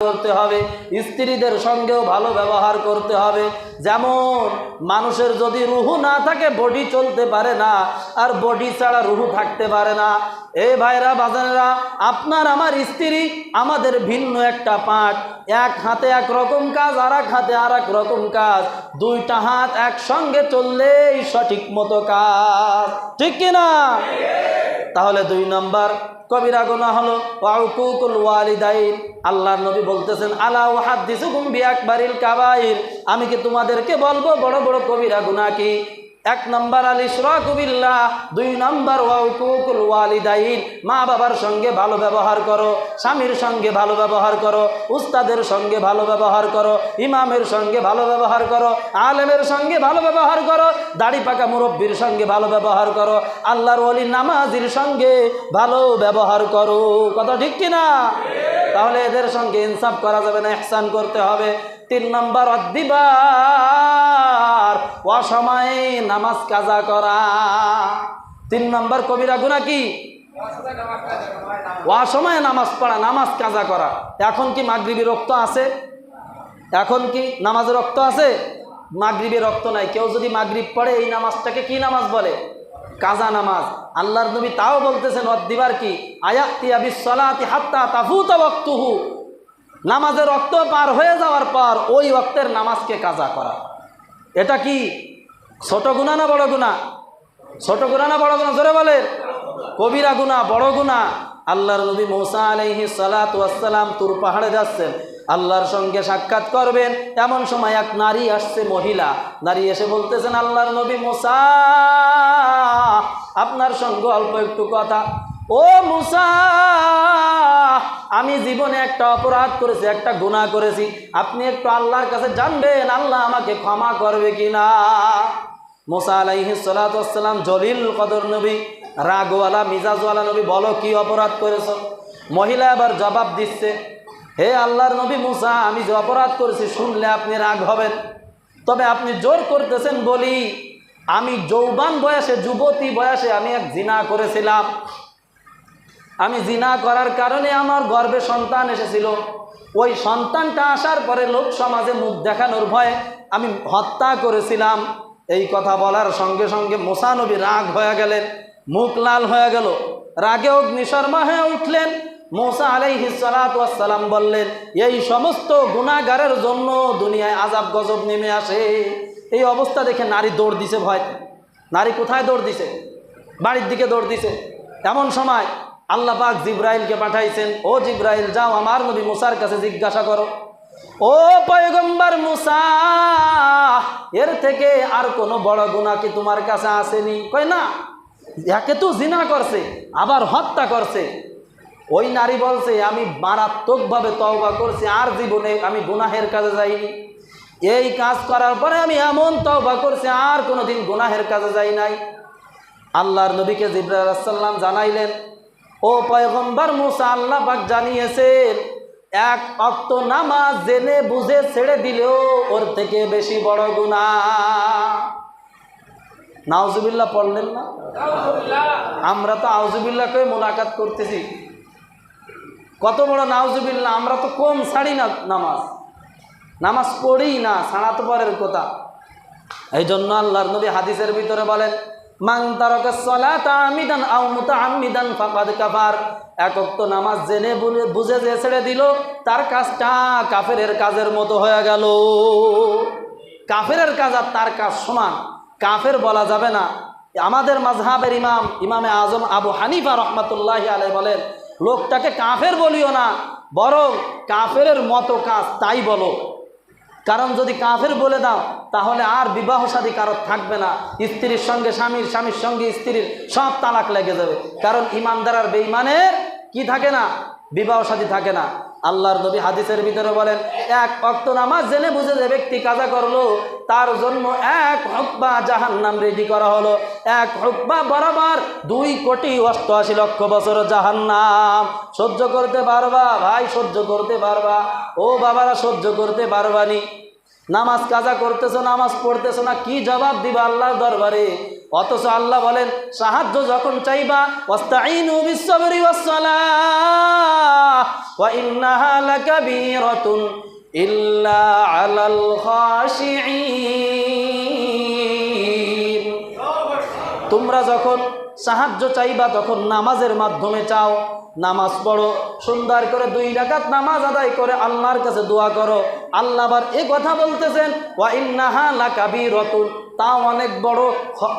করতে হবে, স্ত্রীদের সঙ্গেও ভালো ব্যবহার করতে হবে। যেমন মানুষের যদি রুহু না থাকে বডি চলতে পারে না, আর বডি ছাড়া রুহু থাকতে পারে না। এই ভাইরা বাজানেরা, আপনার আমার স্ত্রী আমাদের ভিন্ন একটা পার্ট। এক হাতে এক রকম কাজ, আর এক হাতে আর এক রকম কাজ। দুইটা হাত একসঙ্গে চললেই সঠিক মতো কাজ, ঠিক কিনা? তাহলে 2 নম্বর কবিরা গুনাহ হলো ওয়াউকুকুল ওয়ালিদাইন। আল্লাহর নবী বলতেছেন, আলা উহাদ্দিসুকুম বিআকবারিল কাবাইর, আমি কি তোমাদেরকে বলবো বড় বড় কবিরা গুনাহ কি? 1 নম্বর আল ইশরাকু বিল্লাহ, 2 নম্বর ওয়াউকুকুল ওয়ালিদাইন। মা বাবার সঙ্গে ভালো ব্যবহার করো, স্বামীর সঙ্গে ভালো ব্যবহার করো, উস্তাদের সঙ্গে ভালো ব্যবহার করো, ইমামের সঙ্গে ভালো ব্যবহার করো, আলেমের সঙ্গে ভালো ব্যবহার করো, দাড়ি পাকা মুরব্বির সঙ্গে ভালো ব্যবহার করো, আল্লাহর ওলি নামাজির সঙ্গে ভালো ব্যবহার করো। কথা ঠিক কিনা? তাহলে এদের সঙ্গে ইনসাফ করা যাবে না, ইহসান করতে হবে। 3 নম্বর অদ্দিবার, অসময়ে নামাজ কাজা করা। 3 নম্বর কবিরা গুনাহ কি? অসময়ে নামাজ পড়া, নামাজ কাজা করা। এখন কি মাগরিবি রক্ত আছে? এখন কি নামাজের রক্ত আছে? মাগরিবি রক্ত নাই। কেউ যদি মাগরিব পড়ে, এই নামাজটাকে কি নামাজ বলে? কাজা নামাজ। আল্লাহর নবী তাও বলতেছেন অদ্দিবার কি? আয়াতিয়া বিসসালাতি হাত্তা তাফুতা ওয়াক্তুহু, নামাজের রক্ত পার হয়ে যাওয়ার পর ওই ওয়াক্তের নামাজকে কাজা করা। এটা কি ছোট গুনাহ না বড় গুনাহ? ছোট গুনাহ না বড় গুনাহ? জোরে বলেন। কবিরা গুনাহ, বড় গুনাহ। আল্লাহর নবী মুসা আলাইহিস সালাতু ওয়াস সালাম তুর পাহাড়ে যাচ্ছেন, আল্লাহর সঙ্গে সাক্ষাৎ করবেন। এমন সময় এক নারী আসছে, মহিলা নারী এসে বলতেছেন, আল্লাহর নবী মুসা, আপনার সঙ্গে অল্প একটু কথা। ও মুসা, আমি জীবনে একটা অপরাধ করেছি, একটা গুনাহ করেছি, আপনি একটু আল্লাহর কাছে জানবেন আল্লাহ আমাকে ক্ষমা করবে কিনা। মুসা আলাইহিস সালাতু ওয়াস সালাম জলিল কদর নবী, রাগওয়ালা মিজাজওয়ালা নবী, বলো কি অপরাধ করেছ? মহিলা এবার জবাব দিচ্ছে, হে আল্লাহর নবী মুসা, আমি যে অপরাধ করেছি শুনলে আপনি রাগ হবেন, তবে আপনি জোর করতেছেন বলি আমি যৌবন বয়সে, যুবতী বয়সে আমি এক জিনা করেছিলাম। আমি জিনা করার কারণে আমার গর্ভে সন্তান এসেছিল। ওই সন্তানটা আসার পরে লোক সমাজে মুখ দেখানোর ভয়ে আমি হত্যা করেছিলাম। এই কথা বলার সঙ্গে সঙ্গে মুসা নবী রাগ হয়ে গেলেন, মুখ লাল হয়ে গেল, রাগে অগ্নিশর্মা হয়ে উঠলেন। মুসা আলাইহিস সালাতু ওয়াস সালাম বললেন, এই সমস্ত গুনাহগারের জন্য দুনিয়ায় আযাব গজব নেমে আসে। এই অবস্থা দেখে নারী দৌড় দিছে ভয়। নারী কোথায় দৌড় দিছে? বাড়ির দিকে দৌড় দিছে। এমন সময় আল্লাহ পাক জিব্রাইলকে পাঠাইছেন, ও জিব্রাইল, যাও আমার নবী মুসার কাছে জিজ্ঞাসা করো, ও পয়গম্বর মুসা, এর থেকে আর কোনো বড় গুনাহ কি তোমার কাছে আসেনি? কয় না, একে তো জিনা করছে, আবার হত্যা করছে। ওই নারী বলছে, আমি মারাত্মকভাবে তওবা করছি, আর জীবনে আমি গুনাহের কাজে যাইনি। এই কাজ করার পরে আমি এমন তওবা করছি, আর কোনোদিন গুনাহের কাজে যাই নাই। আল্লাহর নবীকে জিবরাইল আলাইহিস সালাম জানাইলেন, ও পয়গম্বর মুসা, আল্লাহ পাক জানিয়েছেন এক ওয়াক্ত নামাজ জেনে বুঝে ছেড়ে দিলেও ওর থেকে বেশি বড় গুনাহ। নাউজুবিল্লাহ পড়লেন না? আমরা তো আউজুবিল্লাহ কই মুনাকাত করতেছি, কত বড় নাউজুবিল্লাহ। আমরা তো কম ছাড়ি না নামাজ, নামাজ পড়ি না, ছাড়া তো পরের কথা। এই জন্য আল্লাহর নবী হাদিসের ভিতরে বলেন, মান তারাকাস সালাতা আমিদান আও মুতাআম্মিদান ফাকাদ কাফার, এক ওয়াক্ত নামাজ জেনে বুঝে যে ছেড়ে দিল, তার কাজটা কাফেরের কাজের মতো হয়ে গেল। কাফেরের কাজ আর তার কাজ সমান, কাফের বলা যাবে না। আমাদের মাযহাবের ইমামে আজম আবু হানিফা রাহমাতুল্লাহি আলাইহি বলেন, লোকটাকে কাফের বলিও না, বরং কাফেরের মতো কাজ তাই বলো। কারণ যদি কাফের বলে দাও তাহলে আর বিবাহ শাদী কারো থাকবে না, স্ত্রীর সঙ্গে স্বামীর, স্বামীর সঙ্গে স্ত্রীর, সব তালাক লেগে যাবে। কারণ ইমানদার আর বেঈমানের কি থাকে না? বিবাহ শাদী থাকে না। আল্লাহর নবী হাদিসের ভিতরে বলেন, এক ওয়াক্ত নামাজ জেনে বুঝে যে ব্যক্তি কাজা করলো, তার জন্য 1 হুকবা জাহান্নাম রেডি করা হলো। 1 হুকবা বরাবর 2,88,00,000 বছর জাহান্নাম। সহ্য করতে পারবা ভাই? সহ্য করতে পারবা? ও বাবারা, সহ্য করতে পারবানি? নামাজ কাজা করতেছো, নামাজ পড়তেছো না, কি জবাব দিবা আল্লাহর দরবারে? অথচ আল্লাহ বলেন সাহায্য যখন চাইবা ওয়াস্তাঈনু বিস-সাবরি ওয়াস-সালাহ ওয়া ইন্নাহা লাকাবীরাতুন ইল্লা আলাল খাশিঈন। তোমরা যখন সাহায্য চাইবা তখন নামাজের মাধ্যমে চাও, নামাজ পড়ো, সুন্দর করে 2 রাকাত নামাজ আদায় করে আল্লাহর কাছে দোয়া করো। আল্লাহ আবার এই কথা বলতেছেন ওয়া ইন্নাহা লাকাবীরাতুন, তাও অনেক বড়,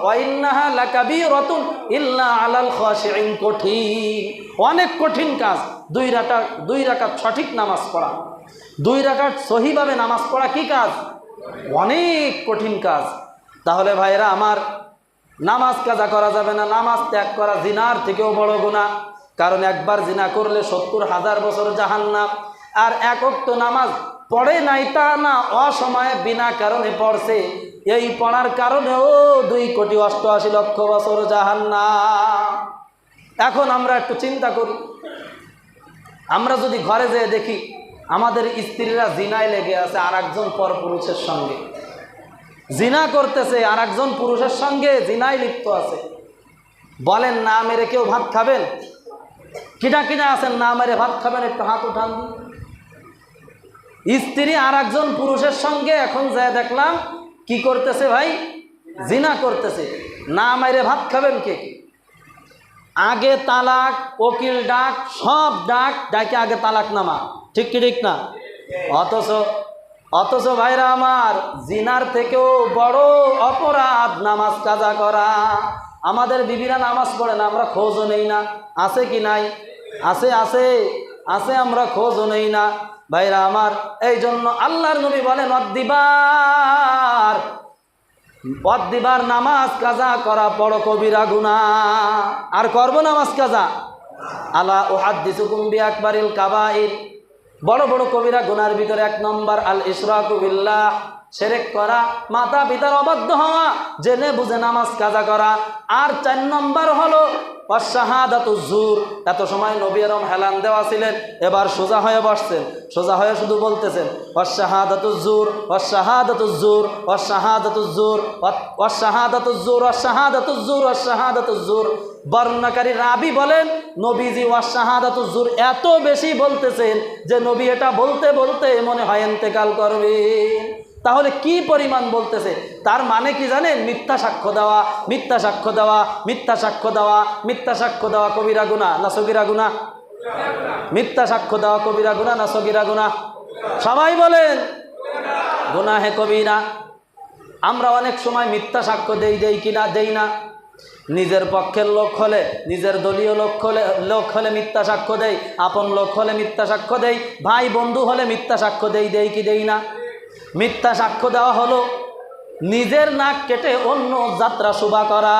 ওয়া ইন্নাহা লাকাবীরাতুন ইল্লা আলাল খাশিঈন, কঠিন, অনেক কঠিন কাজ 2 রাকাত সঠিক নামাজ পড়া, 2 রাকাত সহিভাবে নামাজ পড়া কি কাজ? অনেক কঠিন কাজ। তাহলে ভাইরা আমার, নামাজ কাজা করা যাবে না, নামাজ ত্যাগ করা জিনার থেকেও বড় গুনাহ। কারণ একবার জিনা করলে 70,000 বছর জাহান্নাম। আর এক ওয়াক্ত নামাজ পড়ে নাই তা না, অসময়ে বিনা কারণে পড়ছে, এই পড়ার কারণেও 2,88,00,000 বছর জাহান্নাম। এখন আমরা একটু চিন্তা করি, আমরা যদি ঘরে যেয়ে দেখি আমাদের স্ত্রীরা জিনায় লেগে আছে আর একজন পরপুরুষের সঙ্গে, জিনা করতেছে আর একজন পুরুষের সঙ্গে জিনায় লিপ্ত আছে, বলেন না মেরে কেউ ভাত খাবেন? কিনা কিনা আছেন না মেরে ভাত খাবেন? একটু হাত উঠান। স্ত্রী আর একজন পুরুষের সঙ্গে এখন যায় দেখলাম কি করতেছে ভাই? জিনা করতেছে। না মেরে ভাত খাবেন কে? আগে তালাক, ওকিল ডাক, সব ডাকে আগে তালাক নামা, ঠিক কি ঠিক না? অথচ ভাইরা আমার, জিনার থেকেও বড় অপরাধ নামাজ কাজা করা। আমাদের বিবিরা নামাজ পড়ে না, আমরা খোঁজও নেই না, আছে কি নাই? আছে আছে আছে, আমরা খোঁজও নেই না ভাইরা আমার। এই জন্য আল্লাহর নবী বলেন অদ্দিবার নামাজ কাজা করা বড় কবিরা গুনাহ। আর করবো নামাজ কাজা? আলা উহাদ্দিসুকুম বিআকবারিল কাবাইর, বড় বড় কবিরা গুনার ভিতরে 1 নম্বর আল ইশরাকু বিল্লাহ, শিরক করা, মাতা পিতার অবাধ্য হওয়া, জেনে বুঝে নামাজ কাজা করা। আর 4 নম্বর হলো ওয়াশাহাদাতুজ জুর। এত সময় নবী এরম হেলান দেওয়া ছিলেন, এবার সোজা হয়ে বসছেন, সোজা হয়ে শুধু বলতেছেন ওয়াশাহাদাতুজ জুর, ওয়াশাহাদাতুজ জুর, ওয়াশাহাদাতুজ জুর, ওয়াশাহাদাতুজ জুর, ওয়াশাহাদাতুজ জুর, ওয়াশাহাদাতুজ জুর। বর্ণনাকারী রাবি বলেন নবীজি ওয়াশাহাদাতুজ জুর এত বেশি বলতেছেন যে নবী এটা বলতে বলতে মনে হয় ইন্তেকাল করবেন। তাহলে কি পরিমাণ বলতেছে? তার মানে কি জানেন? মিথ্যা সাক্ষ্য দেওয়া, মিথ্যা সাক্ষ্য দেওয়া, মিথ্যা সাক্ষ্য দেওয়া, মিথ্যা সাক্ষ্য দেওয়া কবিরা গুনাহ না সগীরা গুনাহ? মিথ্যা সাক্ষ্য দেওয়া কবিরা গুনাহ না সগীরা গুনাহ? সবাই বলেন গুনাহে কবিরা। আমরা অনেক সময় মিথ্যা সাক্ষ্য দেই কিনা? দেই না। নিজের পক্ষের লোক হলে, নিজের দলীয় লোক হলে মিথ্যা সাক্ষ্য দেই, আপন লোক হলে মিথ্যা সাক্ষ্য দেই, ভাই বন্ধু হলে মিথ্যা সাক্ষ্য দেই কি দেই না? মিথ্যা সাক্ষ্য দেওয়া হলো নিজের নাক কেটে অন্য যাত্রা শোভা করা,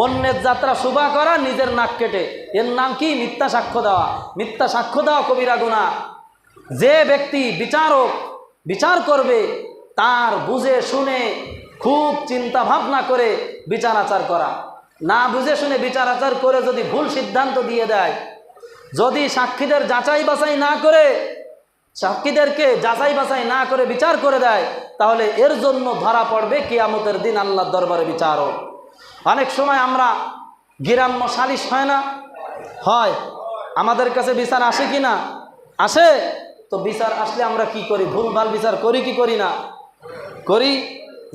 অন্যের যাত্রা শোভা করা নিজের নাক কেটে, এর নাম কি? মিথ্যা সাক্ষ্য দেওয়া। মিথ্যা সাক্ষ্য দেওয়া কবিরা গুনাহ। যে ব্যক্তি বিচারক, বিচার করবে, তার বুঝে শুনে খুব চিন্তা ভাবনা করে বিচার আচার করা। না বুঝে শুনে বিচার আচার করে যদি ভুল সিদ্ধান্ত দিয়ে দেয়, যদি সাক্ষীদের যাচাই বাছাই না করে, সাক্ষীদেরকে যাচাই বাছাই না করে বিচার করে দেয়, তাহলে এর জন্য ধরা পড়বে কিয়ামতের দিন আল্লাহর দরবারে বিচারক। অনেক সময় আমরা গ্রাম্য সালিশ হয় না? হয়। আমাদের কাছে বিচার আসে কি না? আসে। তো বিচার আসলে আমরা কি করি? ভুলভাল বিচার করি কি করি না? করি।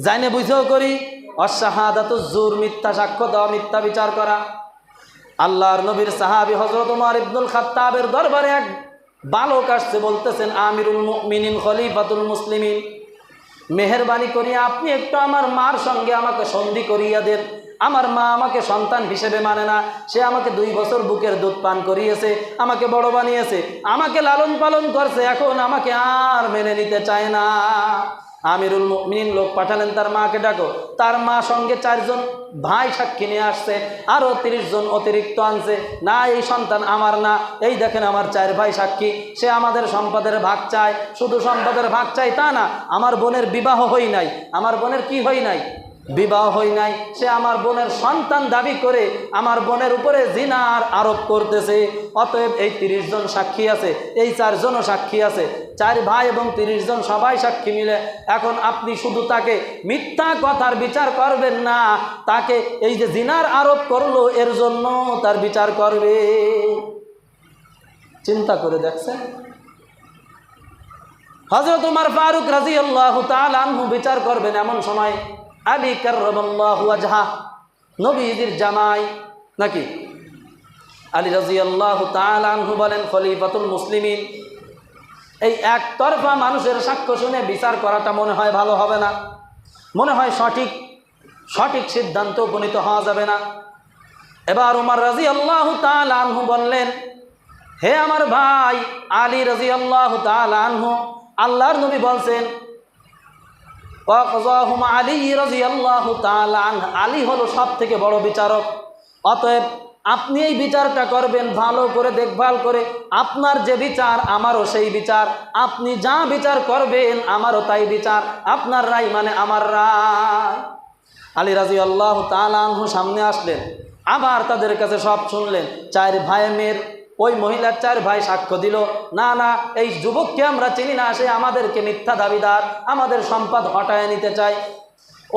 জানে বুঝেও করি। ওয়াশাহাদাতুজ জুর, মিথ্যা সাক্ষ্য দেওয়া, মিথ্যা বিচার করা। আল্লাহর নবীর সাহাবী হযরত ওমর ইবনুল খাত্তাবের দরবারে এক বালক আসছে, বলতেছেন আমিরুল মুমিনিন খলিফাতুল মুসলিমিন, মেহেরবানি করি আপনি একটু আমার মার সঙ্গে আমাকে সন্ধি করিয়া দেন। আমার মা আমাকে সন্তান হিসেবে মানে না, সে আমাকে 2 বছর বুকের দুধ পান করিয়েছে, আমাকে বড় বানিয়েছে, আমাকে লালন পালন করছে, এখন আমাকে আর মেনে নিতে চায় না। আমিরুল মুমিনিন লোক পাঠালেন, তার মাকে ডাকো। তার মা সঙ্গে 4 জন ভাই সাক্ষী নিয়ে আসছে, আরও 30 জন অতিরিক্ত আনছে। না, এই সন্তান আমার না, এই দেখেন আমার 4 ভাই সাক্ষী, সে আমাদের সম্পদের ভাগ চায়। শুধু সম্পদের ভাগ চাই তা না, আমার বোনের বিবাহ হই নাই। আমার বোনের কি হই নাই? বিবাহ হয় নাই, সে আমার বোনের সন্তান দাবি করে আমার বোনের উপরে জিনার আরোপ করতেছে। অতএব এই 30 জন সাক্ষী আছে, এই 4 জনও সাক্ষী আছে, 4 ভাই এবং 30 জন সবাই সাক্ষী মিলে। এখন আপনি শুধু তাকে মিথ্যা কথার বিচার করবেন না, তাকে এই যে জিনার আরোপ করলো এর জন্য তার বিচার করবে। চিন্তা করে দেখছেন? হযরত ওমর ফারুক রাদিয়াল্লাহু তাআলা আনহু বিচার করবেন, এমন সময় আলী কাররামাল্লাহু ওয়াজহা, নবীজির জামাই নাকি আলী রাদিয়াল্লাহু তাআলা আনহু বলেন, খলিফাতুল মুসলিমিন, এই একতরফা মানুষের সাক্ষ্য শুনে বিচার করাটা মনে হয় ভালো হবে না, মনে হয় সঠিক সিদ্ধান্ত উপনীত হওয়া যাবে না। এবার ওমর রাদিয়াল্লাহু তাআলা আনহু বললেন, হে আমার ভাই আলী রাদিয়াল্লাহু তাআলা আনহু, আল্লাহর নবী বলছেন ওয়াকযাহুম আলী রাদিয়াল্লাহু তাআলা আনহু, আলী হলো সব থেকে বড় বিচারক। অতএব আপনি এই বিচারটা করবেন ভালো করে দেখভাল করে, আপনার যে বিচার আমারও সেই বিচার, আপনি যা বিচার করবেন আমারও তাই বিচার, আপনার রায় মানে আমার রায়। আলী রাদিয়াল্লাহু তাআলা আনহু সামনে আসলেন, আবার তাদের কাছে সব শুনলেন। 4 ভাই মেয়ের ওই মহিলার 4 ভাই সাক্ষ্য দিল, না না এই যুবককে আমরা চিনি না, সে আমাদেরকে মিথ্যা দাবিদার, আমাদের সম্পদ হটায় নিতে চায়।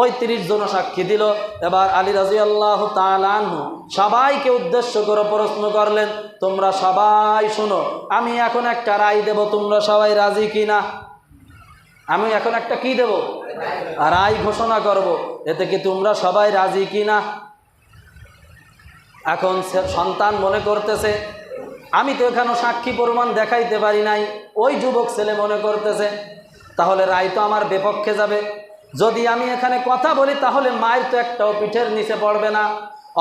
ওই 30 জন সাক্ষী দিল। এবার আলী রাদিয়াল্লাহু তাআলা আনহু সবাইকে উদ্দেশ্য করে প্রশ্ন করলেন, তোমরা সবাই শোনো, আমি এখন একটা রায় দেব, তোমরা সবাই রাজি কিনা? আমি এখন একটা কি দেব? রায় ঘোষণা করব, এতে কি তোমরা সবাই রাজি কিনা? এখন সন্তান মনে করতেছে আমি তো এখানে সাক্ষী প্রমাণ দেখাইতে পারি নাই, ওই যুবক ছেলে মনে করতেছে তাহলে রায় তো আমার বিপক্ষে যাবে, যদি আমি এখানে কথা বলি তাহলে মায়ের তো একটাও পিঠের নিচে পড়বে না।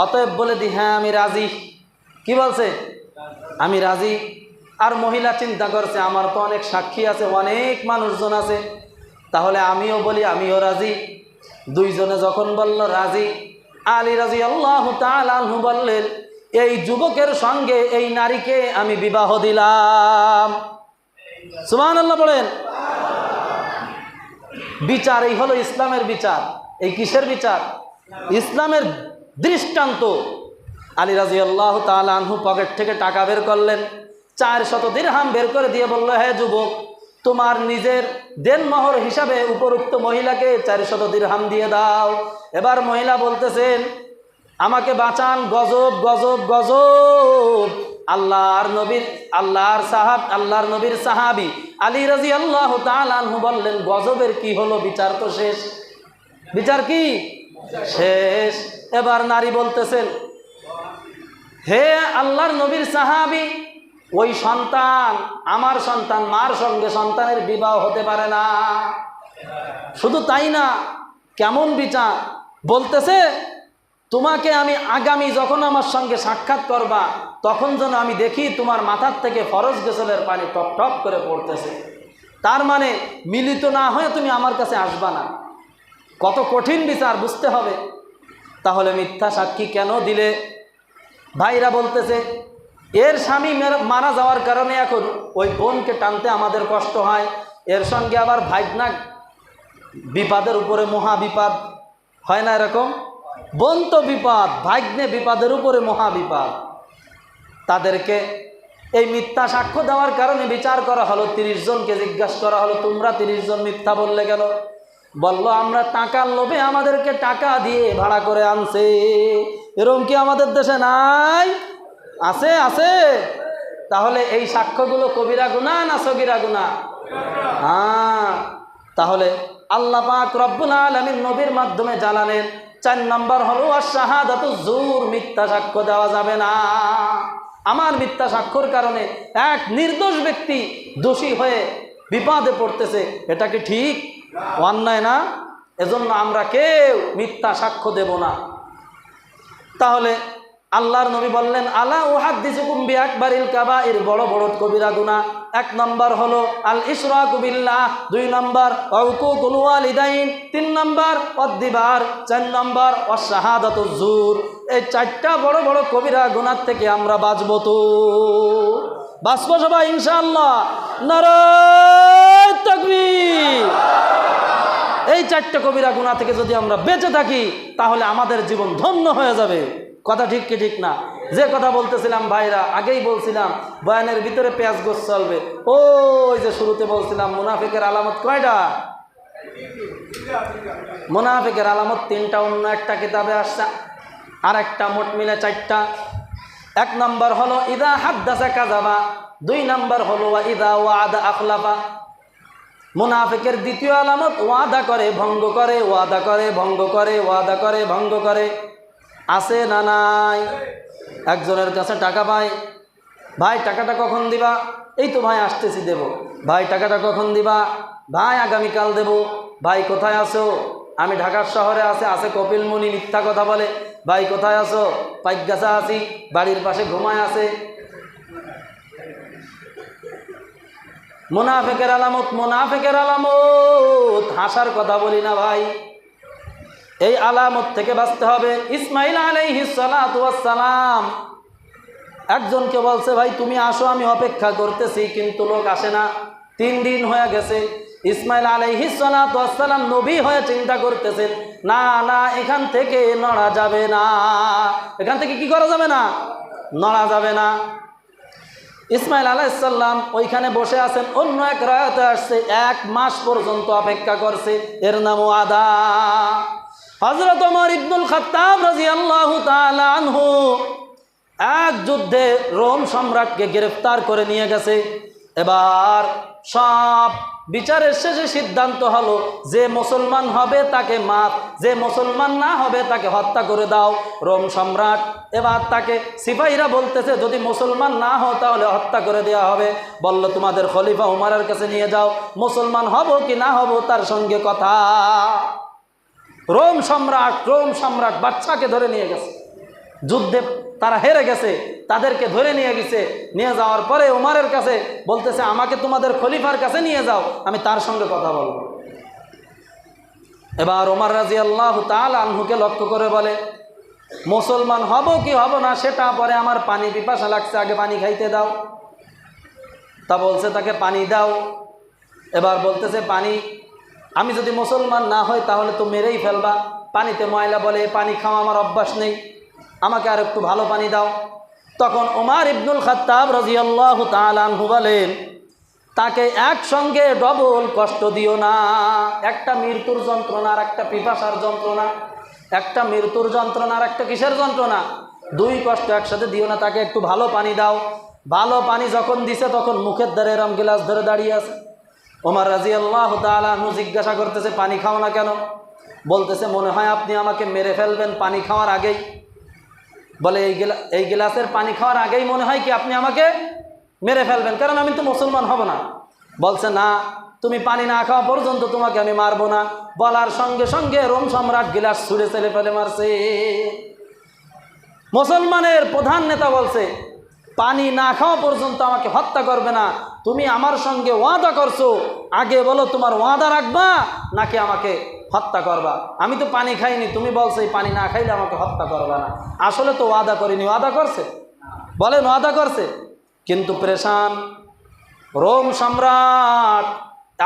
অতএব বলে দি হ্যাঁ আমি রাজি। কি বলছে? আমি রাজি। আর মহিলা চিন্তা করছে আমার তো অনেক সাক্ষী আছে, অনেক মানুষজন আছে, তাহলে আমিও বলি আমিও রাজি। 2 জনে যখন বলল রাজি, আলী রাদিয়াল্লাহু তাআলা আনহু বললেন, এই যুবকের সঙ্গে এই নারীকে আমি বিবাহ দিলাম। সুবহানাল্লাহ বলেন। বিচার এই হলো ইসলামের বিচার। এই কিসের বিচার? ইসলামের দৃষ্টান্ত। আলী রাদিয়াল্লাহু তাআলা আনহু পকেট থেকে টাকা বের করলেন, 400 দিরহাম বের করে দিয়ে বলল, হে যুবক, তোমার নিজের দেনমোহর হিসাবে উপরোক্ত মহিলাকে 400 দিরহাম দিয়ে দাও। এবার মহিলা বলতেছেন, আমাকে বাঁচান, গজব গজব গজব। আল্লাহর নবীর সাহাবী আলী রাদিয়াল্লাহু তাআলা আনহু বললেন, গজবের কি হলো? বিচার তো শেষ। বিচার কি শেষ? এবার নারী বলতেছেন, হে আল্লাহর নবীর সাহাবী, ওই সন্তান আমার সন্তান, মার সঙ্গে সন্তানের বিবাহ হতে পারে না। শুধু তাই না, কেমন বিচার বলতেছে, তোমাকে আমি আগামী যখন আমার সঙ্গে সাক্ষাৎ করবা তখন যেন আমি দেখি তোমার মাথার থেকে ফরজ গোসলের পানি টপ টপ করে পড়তেছে। তার মানে মিলিত না হয়ে তুমি আমার কাছে আসবা না। কত কঠিন বিচার, বুঝতে হবে। তাহলে মিথ্যা সাক্ষী কেন দিলে? ভাইরা বলতেছে, এর স্বামী মারা যাওয়ার কারণে এখন ওই বোনকে টানতে আমাদের কষ্ট হয়, এর সঙ্গে আবার ভাইগনা বিপদের উপরে মহা বিপদ হয় না? এরকম বোন তো বিপদ, ভাগ্নে বিপদের উপরে মহা বিপদ। তাদেরকে এই মিথ্যা সাক্ষ্য দেওয়ার কারণে বিচার করা হলো। 30 জনকে জিজ্ঞাসা করা হলো, তোমরা 30 জন মিথ্যা বললে কেন? বলল, আমরা টাকার লোভে আমাদেরকে টাকা দিয়ে ভাড়া করে আনছে। এরকম কি আমাদের দেশে নাই? আছে আছে। তাহলে এই সাক্ষ্যগুলো কবিরা গুনাহ না সগীরা গুনাহ? হ্যাঁ। তাহলে আল্লাহ পাক রব্বুল আলামিন নবীর মাধ্যমে জানালেন, 4 নম্বর হলো আশ-শাহাদাতু যুর, মিথ্যা সাক্ষ্য দেওয়া যাবে না। আমার মিথ্যা সাক্ষ্যর কারণে এক নির্দোষ ব্যক্তি দোষী হয়ে বিপদে পড়তেছে, এটা কি ঠিক? অন্যায় না? এজন্য আমরা কেউ মিথ্যা সাক্ষ্য দেব না। তাহলে আল্লাহর নবী বললেন, আলা উহাদ্দিসুকুম বিআকবারিল কাবাইর, বড় বড় কবিরা গুনাহ। 1 নম্বর হলো আল ইশরাকু বিল্লাহ, 2 নম্বর উকুকুল ওয়ালিদাইন, 3 নম্বর ওয়াদ্দিবার, 4 নম্বর ওয়াশ-শাহাদাতু যুর। এই 4টা বড় বড় কবিরা গুনাহ থেকে আমরা বাঁচব তো? বাঁচব সবাই ইনশাআল্লাহ। নারায়ে তাকবীর। এই 4টা কবিরা গুনাহ থেকে যদি আমরা বেঁচে থাকি তাহলে আমাদের জীবন ধন্য হয়ে যাবে। কথা ঠিক কি ঠিক না? যে কথা বলতেছিলাম ভাইরা, আগেই বলছিলাম বয়ানের ভিতরে পেঁয়াজ গোছ চলবে। ওই যে শুরুতে বলছিলাম মুনাফিকের আলামত কয়টা? মুনাফিকের আলামত 3টা, অন্য একটা কিতাবে আসছে আর একটা, মোট মিলে 4টা। 1 নম্বর হলো ইদা হাদ্দাসা কাযাবা, 2 নম্বর হলো ইদা ওয়াদা আখলাফা। মুনাফিকের দ্বিতীয় আলামত ওয়াদা করে ভঙ্গ করে, ওয়াদা করে ভঙ্গ করে, ওয়াদা করে ভঙ্গ করে। আছে না নাই? একজনের কাছে টাকা পাই, ভাই টাকাটা কখন দিবা? এই তো ভাই আসতেছি দেব। ভাই টাকাটা কখন দিবা? ভাই আগামীকাল দেব। ভাই কোথায় আছো? আমি ঢাকার শহরে আছে কপিলমুনি, মিথ্যা কথা বলে। ভাই কোথায় আছো? পাইকগাছা আছি, বাড়ির পাশে ঘুমায় আছে। মুনাফিকের আলামত, মুনাফিকের আলামত হাসার কথা বলি না ভাই, এই আলামত থেকে বাঁচতে হবে। ইসমাইল আলাইহিস সালাতু ওয়াস সালাম একজনকে বলছে ভাই তুমি আসো, আমি অপেক্ষা করতেছি, কিন্তু লোক আসে না। 3 দিন হয়ে গেছে। ইসমাইল আলাইহিস সালাতু ওয়াস সালাম নবী হয়ে চিন্তা করতেছেন, না না এখান থেকে নড়া যাবে না। এখান থেকে কি করা যাবে না? নড়া যাবে না। ইসমাইল আলাইহিস সালাম ওইখানে বসে আছেন। অন্য এক রায়াতে আসছে 1 মাস পর্যন্ত অপেক্ষা করছে, এর নাম ওয়াদা। হযরত ওমর ইবনুল খাত্তাব রাদিয়াল্লাহু তাআলা আনহু এক যুদ্ধে রোম সম্রাটকে গ্রেফতার করে নিয়ে গেছে। এবার সব বিচারের শেষে সিদ্ধান্ত হলো যে মুসলমান হবে তাকে মাফ, যে মুসলমান না হবে তাকে হত্যা করে দাও। রোম সম্রাট এবার তাকে, সিপাহীরা বলতেছে যদি মুসলমান না হও তাহলে হত্যা করে দেওয়া হবে। বলল তোমাদের খলিফা উমারের কাছে নিয়ে যাও, মুসলমান হব কি না হব তার সঙ্গে কথা। রোম সম্রাট বাচ্চাকে ধরে নিয়ে গেছে। যুদ্ধে তারা হেরে গেছে, তাদেরকে ধরে নিয়ে গেছে। নিয়ে যাওয়ার পরে উমারের কাছে বলতেছে আমাকে তোমাদের খলিফার কাছে নিয়ে যাও, আমি তার সঙ্গে কথা বলবো। এবার ওমর রাদিয়াল্লাহু তাআলা আনহুকে লক্ষ্য করে বলে মুসলমান হব কি হব না সেটা পরে, আমার পানি পিপাসা লাগছে, আগে পানি খাইতে দাও। তা বলছে তাকে পানি দাও। এবার বলতেছে পানি, আমি যদি মুসলমান না হই তাহলে তো মেরেই ফেলবা। পানিতে ময়লা, বলে পানি খাওয়া আমার অভ্যাস নেই, আমাকে আর একটু ভালো পানি দাও। তখন ওমর ইবনুল খাত্তাব রাদিয়াল্লাহু তাআলা আনহু বলেন তাকে একসঙ্গে ডবল কষ্ট দিও না। একটা মৃত্যুর যন্ত্রণা আর একটা পিপাসার যন্ত্রণা, একটা মৃত্যুর যন্ত্রণা আর একটা কিসের যন্ত্রণা? 2 কষ্ট একসাথে দিও না। তাকে একটু ভালো পানি দাও। ভালো পানি যখন দিছে তখন মুখের দ্বারে এরম গিলাস ধরে দাঁড়িয়ে আছে। ওমর রাদিয়াল্লাহু তাআলা আনহু জিজ্ঞাসা করতেছে পানি খাও না কেন? বলতেছে মনে হয় আপনি আমাকে মেরে ফেলবেন পানি খাওয়ার আগেই। বলে এই গিলাসের পানি খাওয়ার আগেই মনে হয় কি আপনি আমাকে মেরে ফেলবেন, কারণ আমি তো মুসলমান হব না। বলছে না, তুমি পানি না খাওয়া পর্যন্ত তোমাকে আমি মারবো না। বলার সঙ্গে সঙ্গে রোম সম্রাট গিলাস ছুঁড়ে ছেলে ফেলে মারছে। মুসলমানের প্রধান নেতা বলছে পানি না খাওয়া পর্যন্ত আমাকে হত্যা করবে না। তুমি আমার সঙ্গে ওয়াদা করছো, আগে বলো তোমার ওয়াদা রাখবা নাকি আমাকে হত্যা করবা। আমি তো পানি খাইনি, তুমি বলছো এই পানি না খাইলে আমাকে হত্যা করবা না। আসলে তো ওয়াদা করিনি। ওয়াদা করছে? বলেন ওয়াদা করছে। কিন্তু প্রেশান রোম সম্রাট